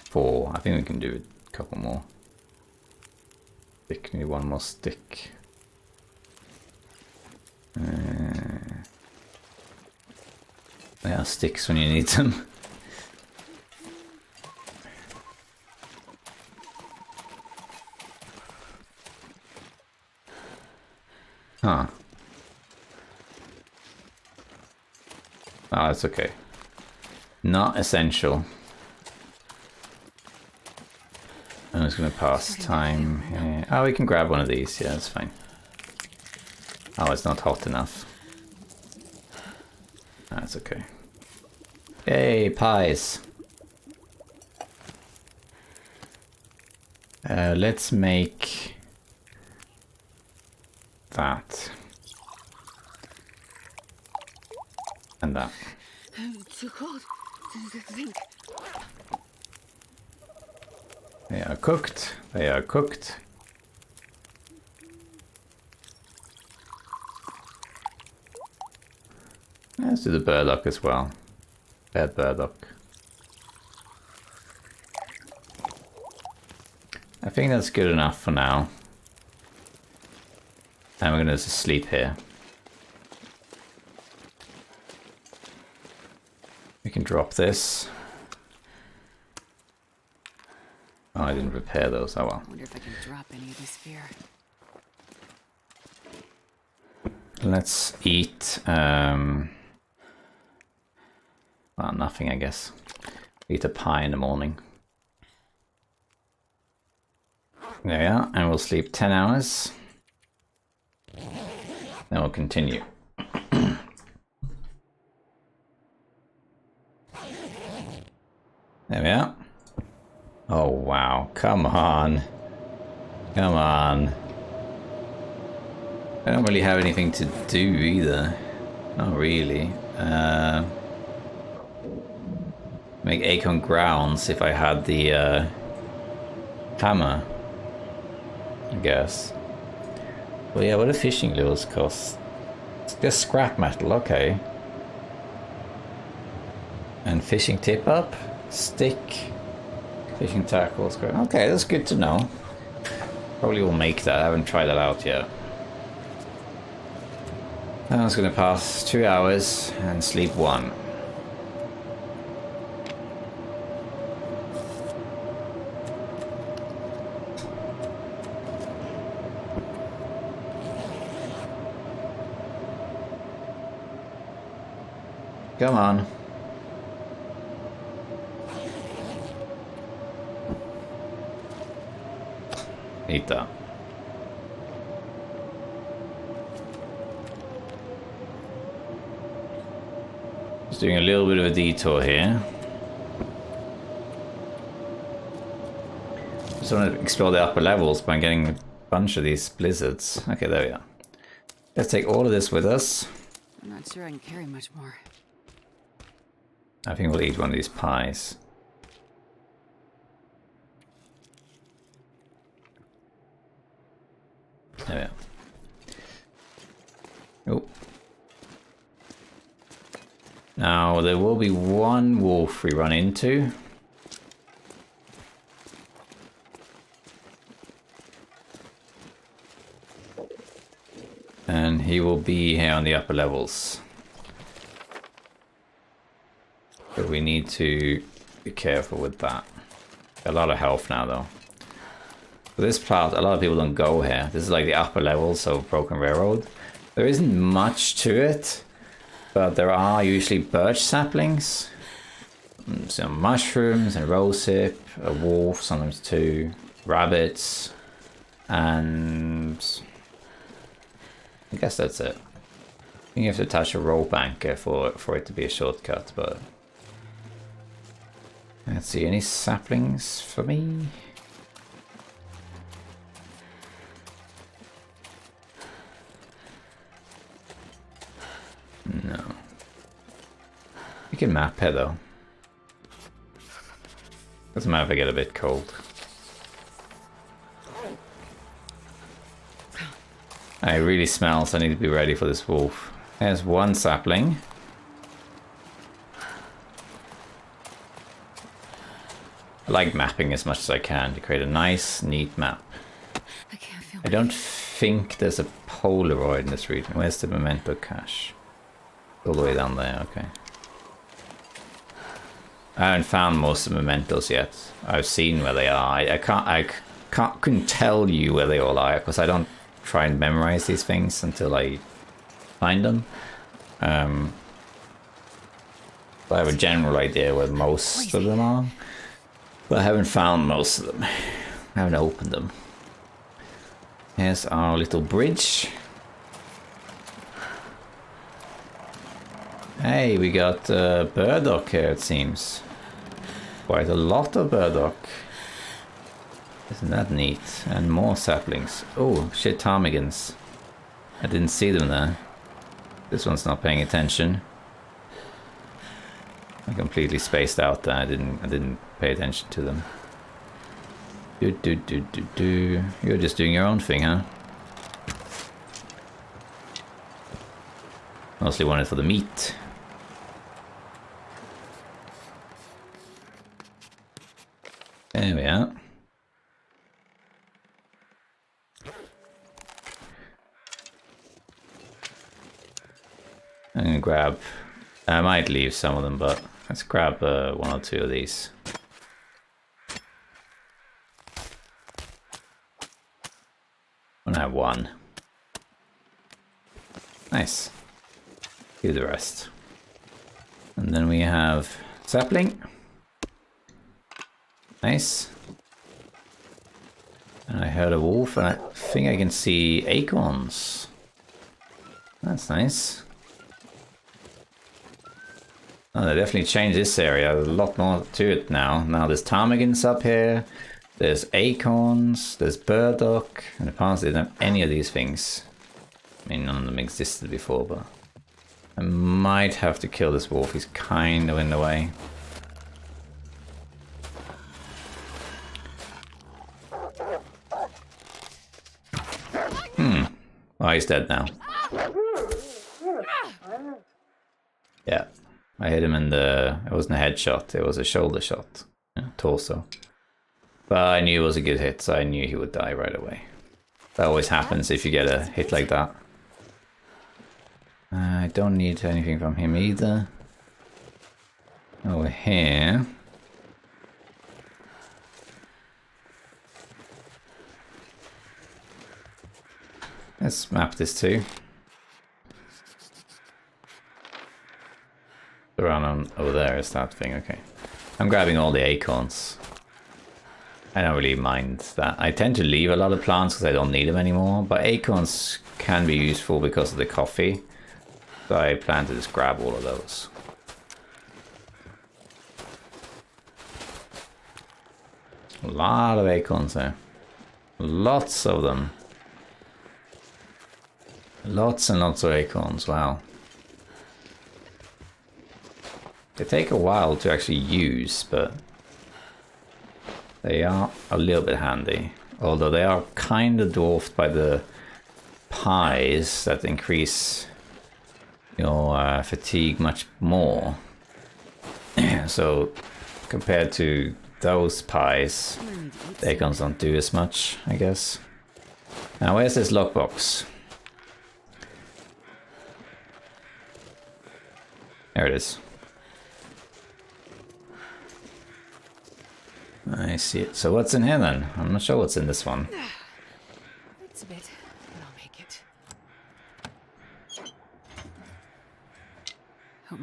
4. I think we can do a couple more. Stick, need one more stick. Yeah, sticks when you need them. Huh. Oh, that's okay. Not essential. I'm just going to pass time here. Oh, we can grab one of these. Yeah, that's fine. Oh, it's not hot enough. That's okay. Yay, pies. Let's make that. And that.
Too cold to think.
They are cooked. They are cooked. Let's do the burdock as well. Bad burdock. I think that's good enough for now. And we're gonna just sleep here. We can drop this. Oh, I didn't repair those. Oh well.
I wonder if I can drop any of this fear.
Let's eat. Well, nothing, I guess. Eat a pie in the morning. There we are, and we'll sleep 10 hours. Then we'll continue. There we are. Oh wow, come on. Come on. I don't really have anything to do either. Not really. Make acorn grounds if I had the hammer, I guess. Well, yeah, what do fishing lures cost? It's just scrap metal, okay. And fishing tip up? Stick. Fishing tackles. Okay, that's good to know. Probably will make that. I haven't tried that out yet. I was going to pass 2 hours and sleep 1. Come on. Eat that. Just doing a little bit of a detour here. Just want to explore the upper levels by getting a bunch of these blizzards. Okay, there we are. Let's take all of this with us.
I'm not sure I can carry much more.
I think we'll eat one of these pies. There we are. Oh. Now, there will be one wolf we run into. And he will be here on the upper levels. But we need to be careful with that. A lot of health now, though. For this part, a lot of people don't go here. This is like the upper levels of Broken Railroad. There isn't much to it, but there are usually birch saplings, some mushrooms and rosehip, a wolf, sometimes two, rabbits, and I guess that's it. I think you have to touch a rope anchor for it to be a shortcut, but let's see, any saplings for me? No. We can map here though. Doesn't matter if I get a bit cold. It really smells. I need to be ready for this wolf. There's one sapling. I like mapping as much as I can to create a nice, neat map. I don't think there's a Polaroid in this region. Where's the memento cache? All the way down there, okay. I haven't found most of the mementos yet. I've seen where they are. I couldn't tell you where they all are because I don't try and memorize these things until I find them. But I have a general idea where most of them are. But I haven't found most of them. I haven't opened them. Here's our little bridge. Hey, we got burdock here, it seems. Quite a lot of burdock. Isn't that neat? And more saplings. Oh, shit, ptarmigans. I didn't see them there. This one's not paying attention. I completely spaced out there. I didn't pay attention to them. You're just doing your own thing, huh? Mostly wanted for the meat. There we are. I'm gonna grab... I might leave some of them, but let's grab one or two of these. I'm gonna have one. Nice. Do the rest. And then we have sapling. Nice. And I heard a wolf, and I think I can see acorns. That's nice. Oh, they definitely changed this area. There's a lot more to it now. Now there's ptarmigans up here. There's acorns. There's burdock. In the past, they didn't have any of these things. I mean, none of them existed before, but I might have to kill this wolf. He's kind of in the way. Oh, he's dead now. Yeah. I hit him in the... It wasn't a headshot, it was a shoulder shot. Yeah, torso. But I knew it was a good hit, so I knew he would die right away. That always happens if you get a hit like that. I don't need anything from him either. Over here... Let's map this too. The run on over there is that thing, okay. I'm grabbing all the acorns. I don't really mind that. I tend to leave a lot of plants because I don't need them anymore, but acorns can be useful because of the coffee. So I plan to just grab all of those. A lot of acorns there. Lots of them. Lots and lots of acorns, wow. They take a while to actually use, but they are a little bit handy. Although they are kind of dwarfed by the pies that increase your fatigue much more. So compared to those pies, the acorns don't do as much, I guess. Now where's this lockbox? There it is. I see it. So what's in here then? I'm not sure what's in this one.
It's a bit, but I'll make it.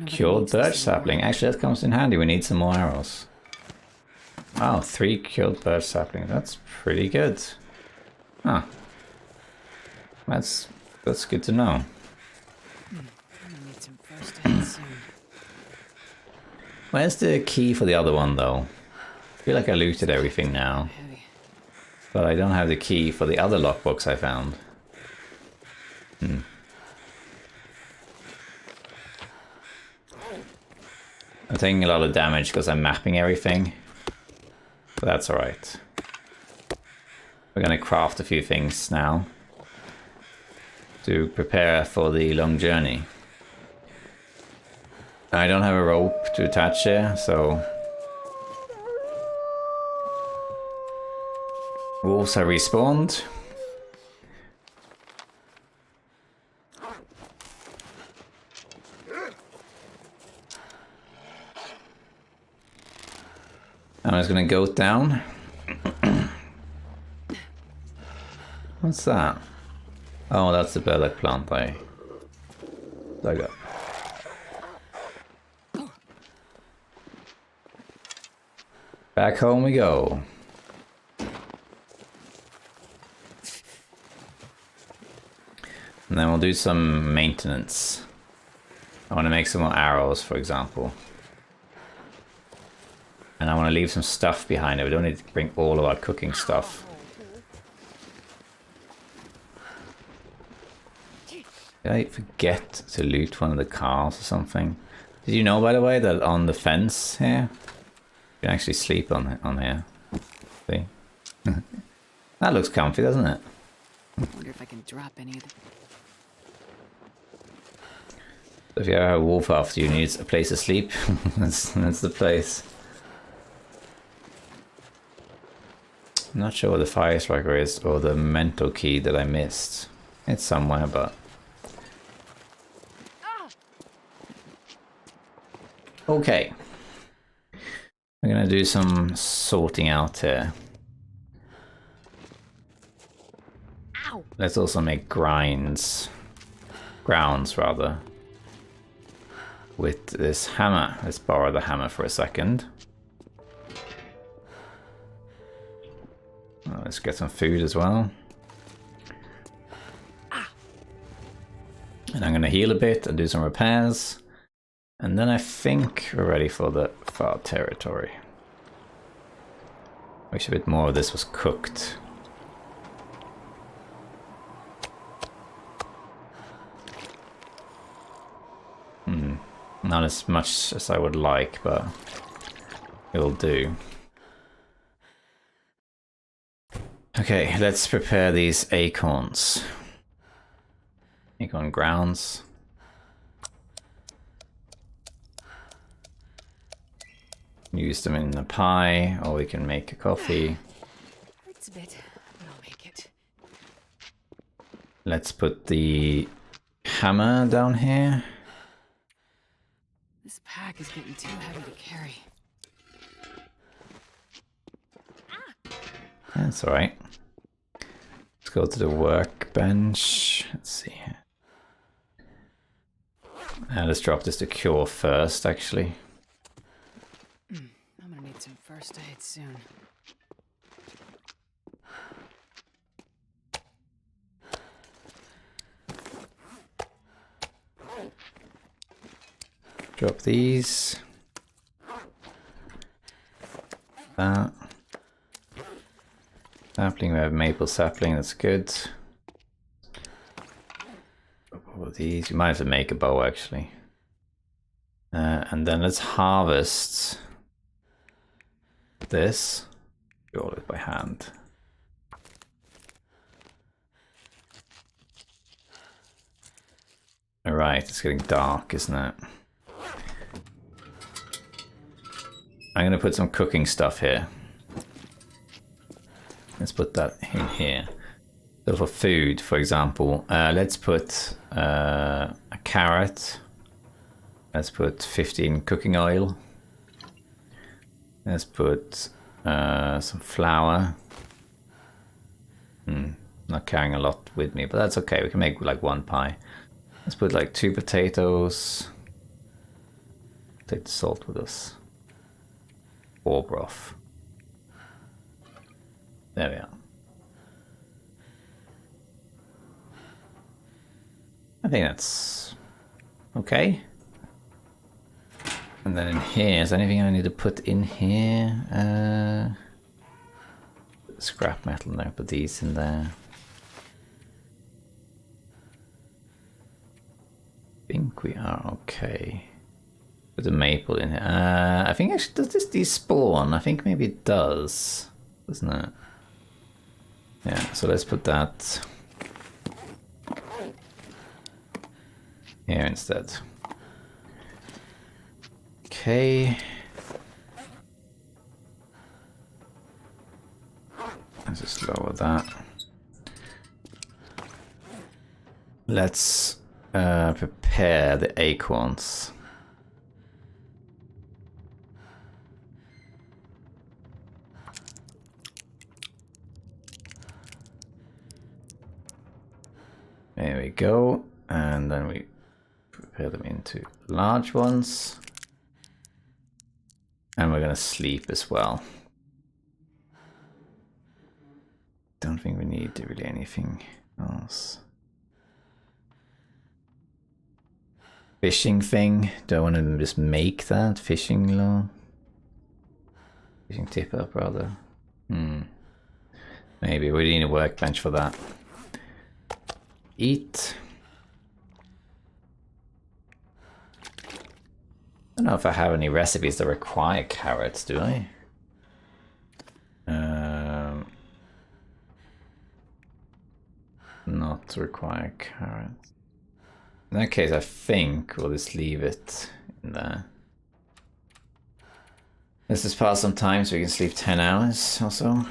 Cured birch sapling. Actually, that comes in handy. We need some more arrows. Wow, 3 cured birch saplings. That's pretty good. Huh. That's good to know.
I'm gonna need some first aid soon.
Where's the key for the other one though? I feel like I looted everything now.
Heavy.
But I don't have the key for the other lockbox I found. I'm taking a lot of damage because I'm mapping everything. But that's alright. We're gonna craft a few things now to prepare for the long journey. I don't have a rope to attach here, so wolves have respawned. I'm just gonna go down. What's that? Oh, that's the burdock plant I dug up. Back home we go. And then we'll do some maintenance. I want to make some more arrows, for example. And I want to leave some stuff behind it. We don't need to bring all of our cooking stuff. Did I forget to loot one of the cars or something? Did you know, by the way, that on the fence here, you can actually sleep on here? See? That looks comfy, doesn't it?
Wonder if I can drop any of the...
If you ever have a wolf after you need a place to sleep, that's the place. I'm not sure where the fire striker is or the mental key that I missed. It's somewhere, but... Okay. We're gonna do some sorting out here.
Ow.
Let's also make grounds rather. With this hammer. Let's borrow the hammer for a second. Oh, let's get some food as well. And I'm gonna heal a bit and do some repairs. And then I think we're ready for the far territory. Wish a bit more of this was cooked. Not as much as I would like, but it'll do. Okay, let's prepare these acorns. Acorn grounds. Use them in the pie, or we can make a coffee.
Hurts a bit, but I'll make it.
Let's put the hammer down here.
This pack is getting too heavy to carry.
That's alright. Let's go to the workbench. Let's see here. Let's drop this to cure first, actually.
I'm gonna need some first aid soon.
Drop these. That. Sapling, we have maple sapling, that's good. All of these, you might have to make a bow actually. And then let's harvest this. Do all it by hand. Alright, it's getting dark, isn't it? I'm gonna put some cooking stuff here. Let's put that in here. So for food, for example, let's put a carrot. Let's put 15 cooking oil. Let's put some flour. Not carrying a lot with me, but that's okay. We can make like one pie. Let's put like 2 potatoes. Take the salt with us. 4 broth. There we are. I think that's okay. And then in here, is there anything I need to put in here? Scrap metal, no, put these in there. I think we are okay. Put the maple in here. I think actually, does this despawn? I think maybe it does, doesn't it? Yeah, so let's put that here instead. Okay. Let's just lower that. Let's prepare the acorns. There we go, and then we prepare them into large ones. And we're gonna sleep as well. Don't think we need really anything else. Fishing thing, do I want to just make that? Fishing lure? Fishing tip up rather. Maybe we need a workbench for that. Eat. I don't know if I have any recipes that require carrots, do I? Not require carrots. In that case, I think we'll just leave it in there. Let's just pass some time so we can sleep 10 hours or so.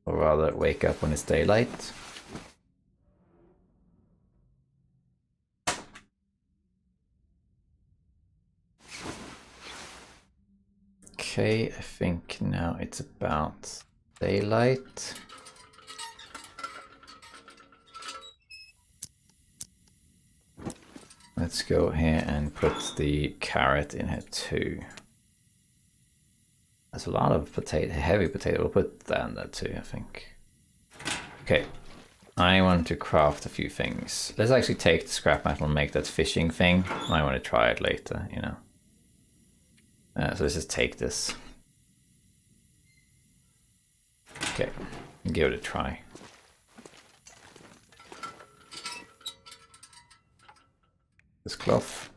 Or rather, wake up when it's daylight. Okay, I think now it's about daylight. Let's go here and put the carrot in here too. There's a lot of potato, heavy potato. We'll put that in there too, I think. Okay, I want to craft a few things. Let's actually take the scrap metal and make that fishing thing. I want to try it later, you know. So let's just take this. Okay, give it a try. This cloth.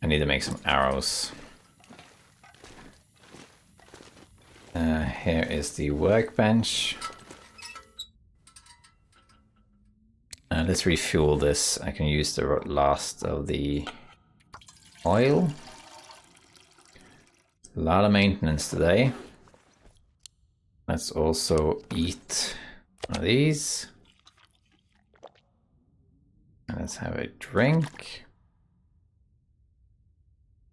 I need to make some arrows. Here is the workbench. Let's refuel this. I can use the last of the oil. A lot of maintenance today. Let's also eat one of these. And let's have a drink.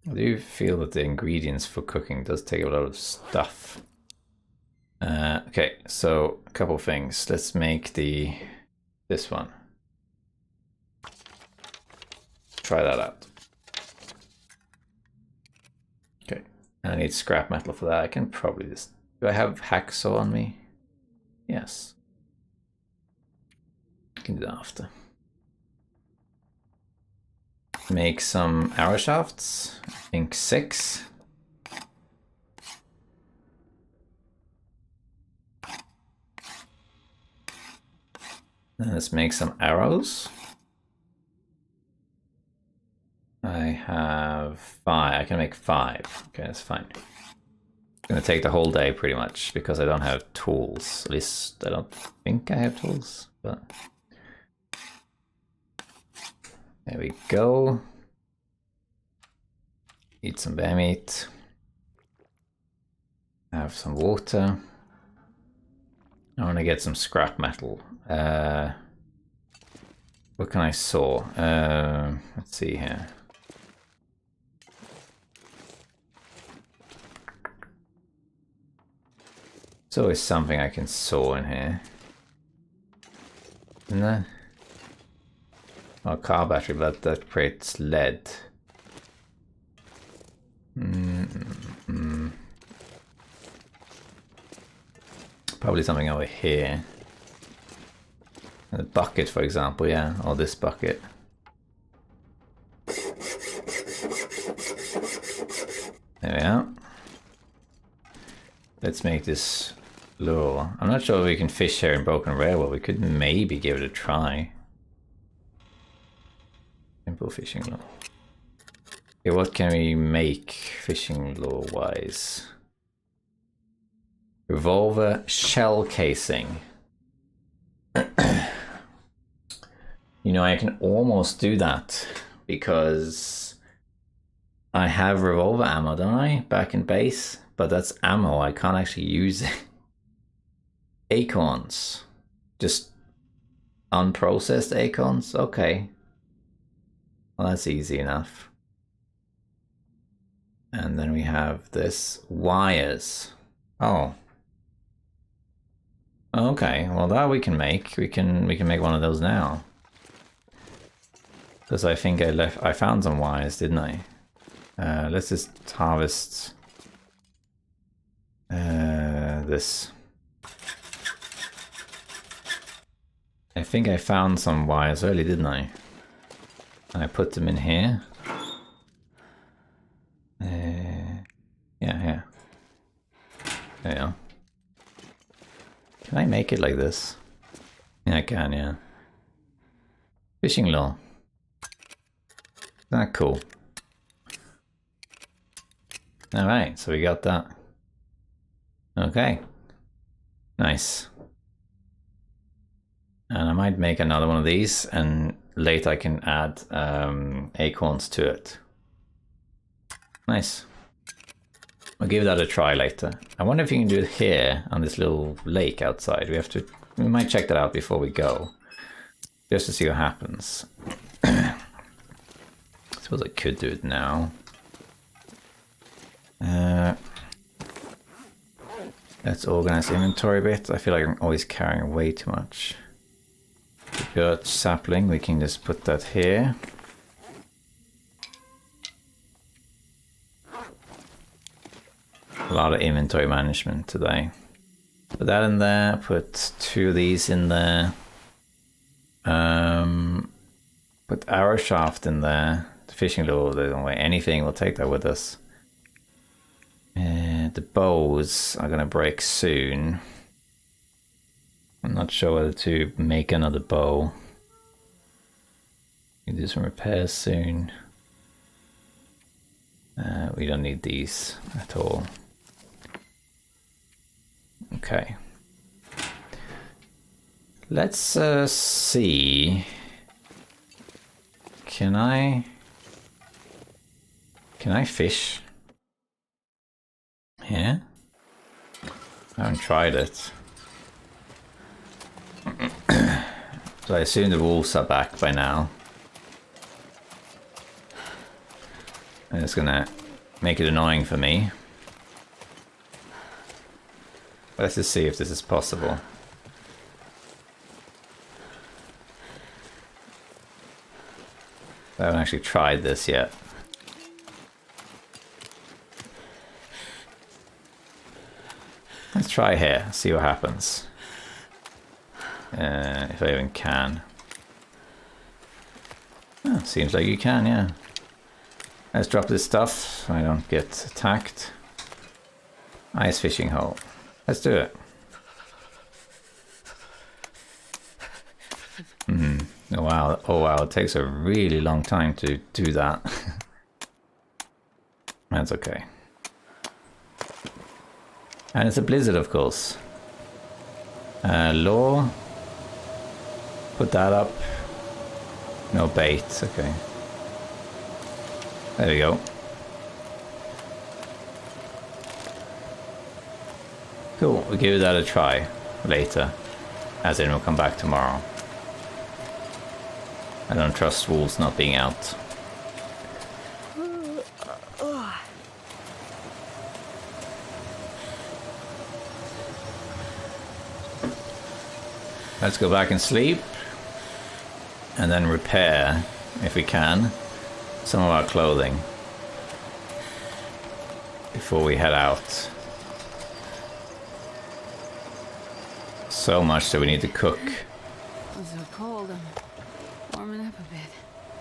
I do feel that the ingredients for cooking does take a lot of stuff. Okay, so a couple things. Let's make this one. Try that out. Okay, I need scrap metal for that. I can probably just... Do I have hacksaw on me? Yes. I can do that after. Make some arrow shafts. I think 6. Then let's make some arrows. I have 5. I can make 5. Okay, that's fine. It's gonna take the whole day pretty much because I don't have tools. At least I don't think I have tools, but there we go. Eat some bear meat. Have some water. I want to get some scrap metal. What can I saw? Let's see here. There's always something I can saw in here. Isn't there? Oh, car battery, but that creates lead. Probably something over here. The bucket, for example, yeah, or this bucket. There we are. Let's make this lure. I'm not sure if we can fish here in Broken Railroad. We could maybe give it a try. Simple fishing lure. Okay, what can we make fishing lure wise? Revolver shell casing. You know, I can almost do that because I have revolver ammo, don't I? Back in base, but that's ammo. I can't actually use it. Acorns. Just unprocessed acorns? Okay. Well, that's easy enough. And then we have this wires. Oh. Okay, well that we can make. We can make one of those now. Because I think I found some wires, didn't I? Let's just harvest this. I think I found some wires early, didn't I? And I put them in here. Yeah. There you go. Can I make it like this? Yeah, I can, yeah. Fishing lure. Isn't that cool? Alright, so we got that. Okay. Nice. And I might make another one of these, and later I can add acorns to it. Nice. I'll give that a try later. I wonder if you can do it here on this little lake outside. We might check that out before we go. Just to see what happens. I suppose I could do it now. Let's organize inventory a bit. I feel like I'm always carrying way too much. Birch sapling, we can just put that here. A lot of inventory management today. Put that in there, put 2 of these in there. Put arrow shaft in there. The fishing lure, they don't weigh anything, we'll take that with us. The bows are gonna break soon. I'm not sure whether to make another bow. We do some repairs soon. We don't need these at all. Okay. Let's see. Can I fish? Yeah? I haven't tried it. So I assume the wolves are back by now. And it's gonna make it annoying for me. Let's just see if this is possible. I haven't actually tried this yet. Let's try here, see what happens. If I even can. Oh, seems like you can, yeah. Let's drop this stuff so I don't get attacked. Ice fishing hole. Let's do it. Oh wow, it takes a really long time to do that. That's okay. And it's a blizzard, of course. Law. Put that up. No bait, okay. There we go. Cool, we'll give that a try later. As in, we'll come back tomorrow. I don't trust wolves not being out. Let's go back and sleep. And then repair, if we can, some of our clothing. Before we head out. So much that we need to cook.
It's so cold, I'm warming up a bit.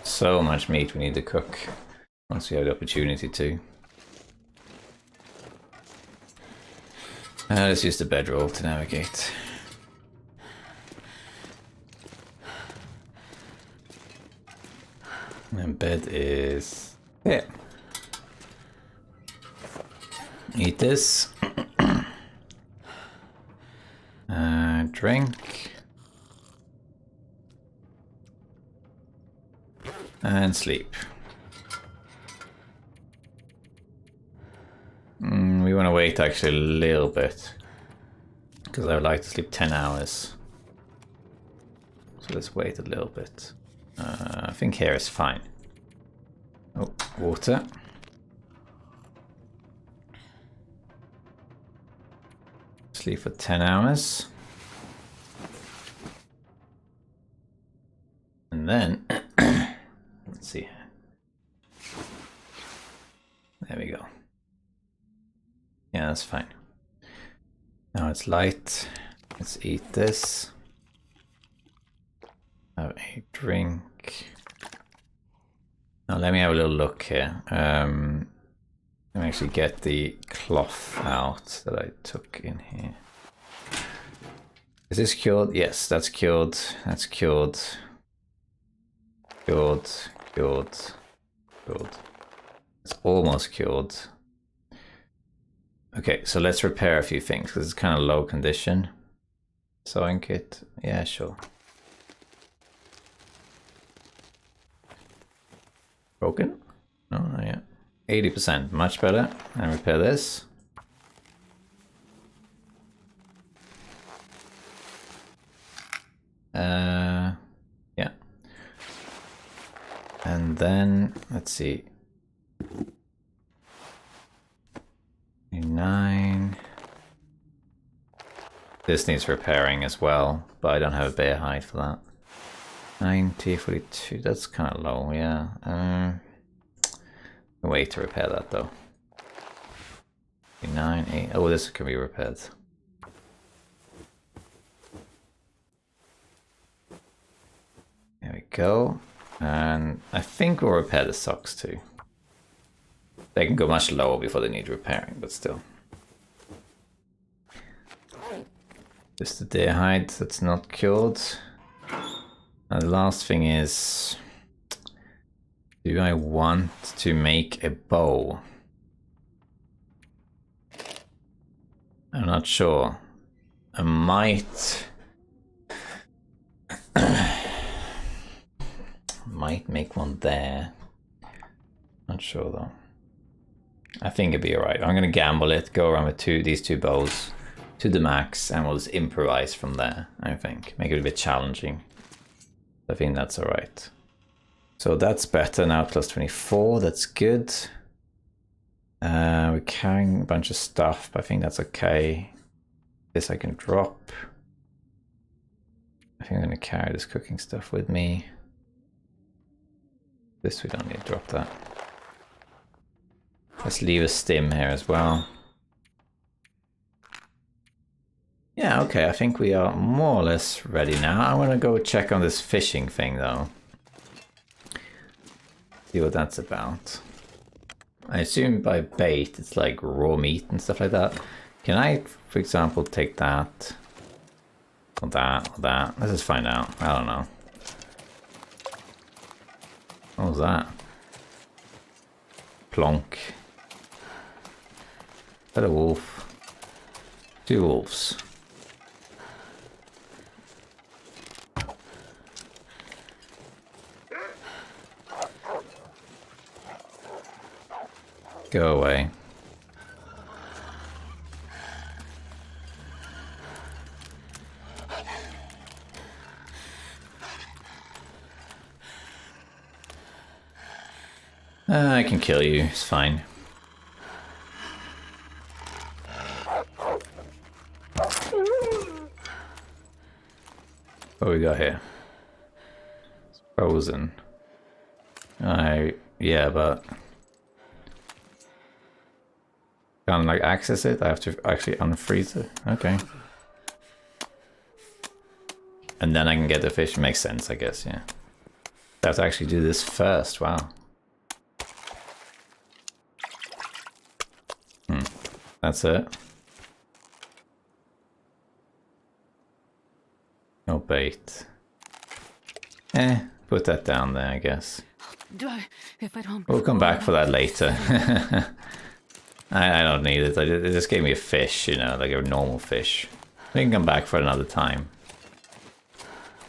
So much meat we need to cook. Once we have the opportunity to. Let's use the bedroll to navigate. And bed is here. Eat this. Drink. And sleep. We want to wait actually a little bit. Because I would like to sleep 10 hours. So let's wait a little bit. I think here is fine. Oh, water. Sleep for 10 hours. And then, let's see. There we go. Yeah, that's fine. Now it's light. Let's eat this. Have a drink. Now let me have a little look here. Let me actually get the cloth out that I took in here. Is this cured? Yes, that's cured. That's cured. Cured. Cured. Cured. It's almost cured. Okay, so let's repair a few things because it's kind of low condition. Sewing kit. Yeah, sure. Broken? No, not yet. 80%, much better. And repair this. Yeah. And then, let's see. 9. This needs repairing as well, but I don't have a bear hide for that. 90, 42, that's kind of low, yeah. Wait to repair that though. 9, 8, oh, this can be repaired. There we go. And I think we'll repair the socks too. They can go much lower before they need repairing, but still. Just the deer hide that's not cured. And the last thing is, do I want to make a bow? I'm not sure. I might make one there. Not sure though. I think it'd be alright. I'm gonna gamble it, go around with these two bows to the max, and we'll just improvise from there, I think. Make it a bit challenging. I think that's alright. So that's better now, plus 24, that's good. We're carrying a bunch of stuff, but I think that's okay. This I can drop. I think I'm going to carry this cooking stuff with me. This we don't need to drop that. Let's leave a stim here as well. Yeah, okay, I think we are more or less ready now. I want to go check on this fishing thing though. See what that's about. I assume by bait it's like raw meat and stuff like that. Can I, for example, take that? Or that, or that? Let's just find out. I don't know. What was that? Plonk. Is that a wolf? 2 wolves. Go away. I can kill you, it's fine. What we got here? It's frozen. Yeah, but can't like access it. I have to actually unfreeze it. Okay. And then I can get the fish. Makes sense, I guess. Yeah. I have to actually do this first. Wow. That's it. No bait. Put that down there, I guess.
If I don't...
We'll come back for that later. I don't need it. It just gave me a fish, you know, like a normal fish. We can come back for another time.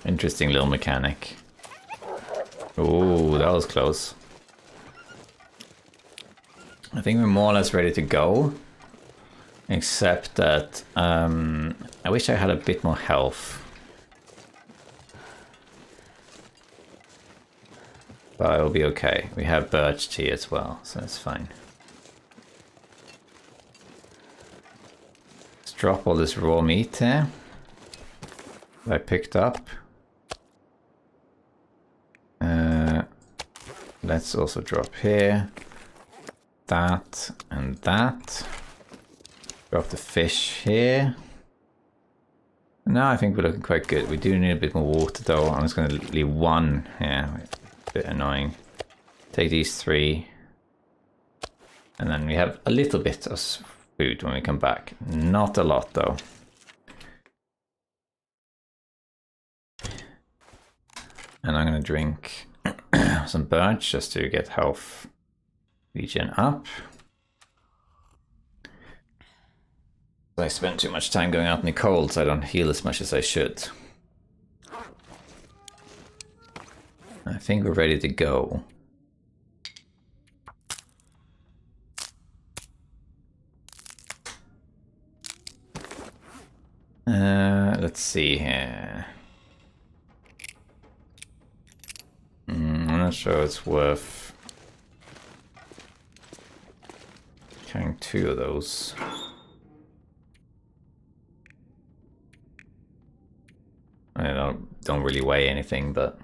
Interesting little mechanic. Ooh, that was close. I think we're more or less ready to go. Except that I wish I had a bit more health. But it'll be okay. We have birch tea as well, so it's fine. Let's drop all this raw meat here that I picked up. Let's also drop here. That and that. Drop the fish here. Now I think we're looking quite good. We do need a bit more water though. I'm just going to leave one here. A bit annoying. Take these 3. And then we have a little bit of food when we come back. Not a lot though. And I'm going to drink some birch just to get health regen up. I spent too much time going out in the cold, so I don't heal as much as I should. I think we're ready to go. Let's see here. I'm not sure it's worth carrying 2 of those. I don't really weigh anything, but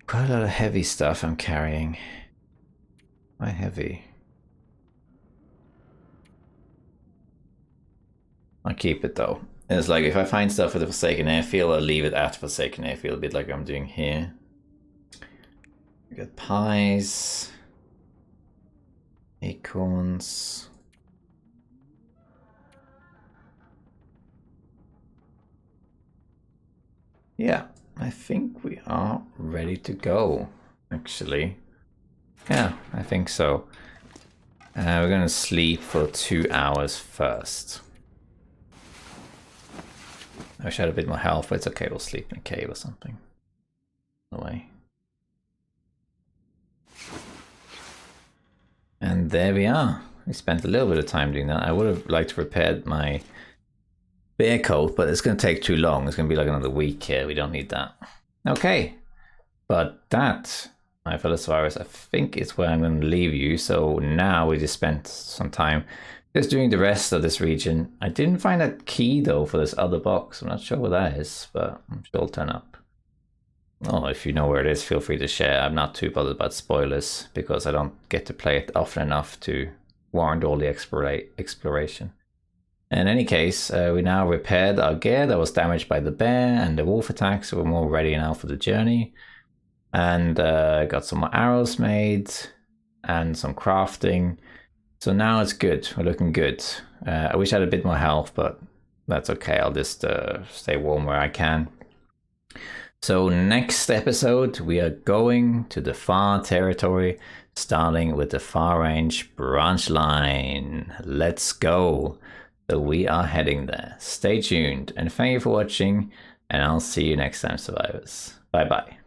quite a lot of heavy stuff I'm carrying. Quite heavy. I'll keep it though. It's like if I find stuff at the Forsaken Airfield, I'll leave it at Forsaken Airfield, a bit like I'm doing here. We got pies, acorns. Yeah, I think we are ready to go, actually. Yeah, I think so. We're gonna sleep for 2 hours first. I wish I had a bit more health, but it's okay, we'll sleep in a cave or something. No way. And there we are. We spent a little bit of time doing that. I would have liked to repair my bear coat, but it's going to take too long. It's going to be like another week here. We don't need that. Okay. But that, my fellow survivors, I think is where I'm going to leave you. So now we just spent some time Just doing the rest of this region. I didn't find that key though for this other box. I'm not sure what that is, but I'm sure it'll turn up. Oh, if you know where it is, feel free to share. I'm not too bothered about spoilers because I don't get to play it often enough to warrant all the exploration. In any case, we now repaired our gear that was damaged by the bear and the wolf attack, so we're more ready now for the journey. And got some more arrows made and some crafting. So now it's good. We're looking good. I wish I had a bit more health, but that's okay. I'll just stay warm where I can. So next episode, we are going to the far territory, starting with the far range branch line. Let's go. So we are heading there. Stay tuned and thank you for watching, and I'll see you next time, survivors. Bye bye.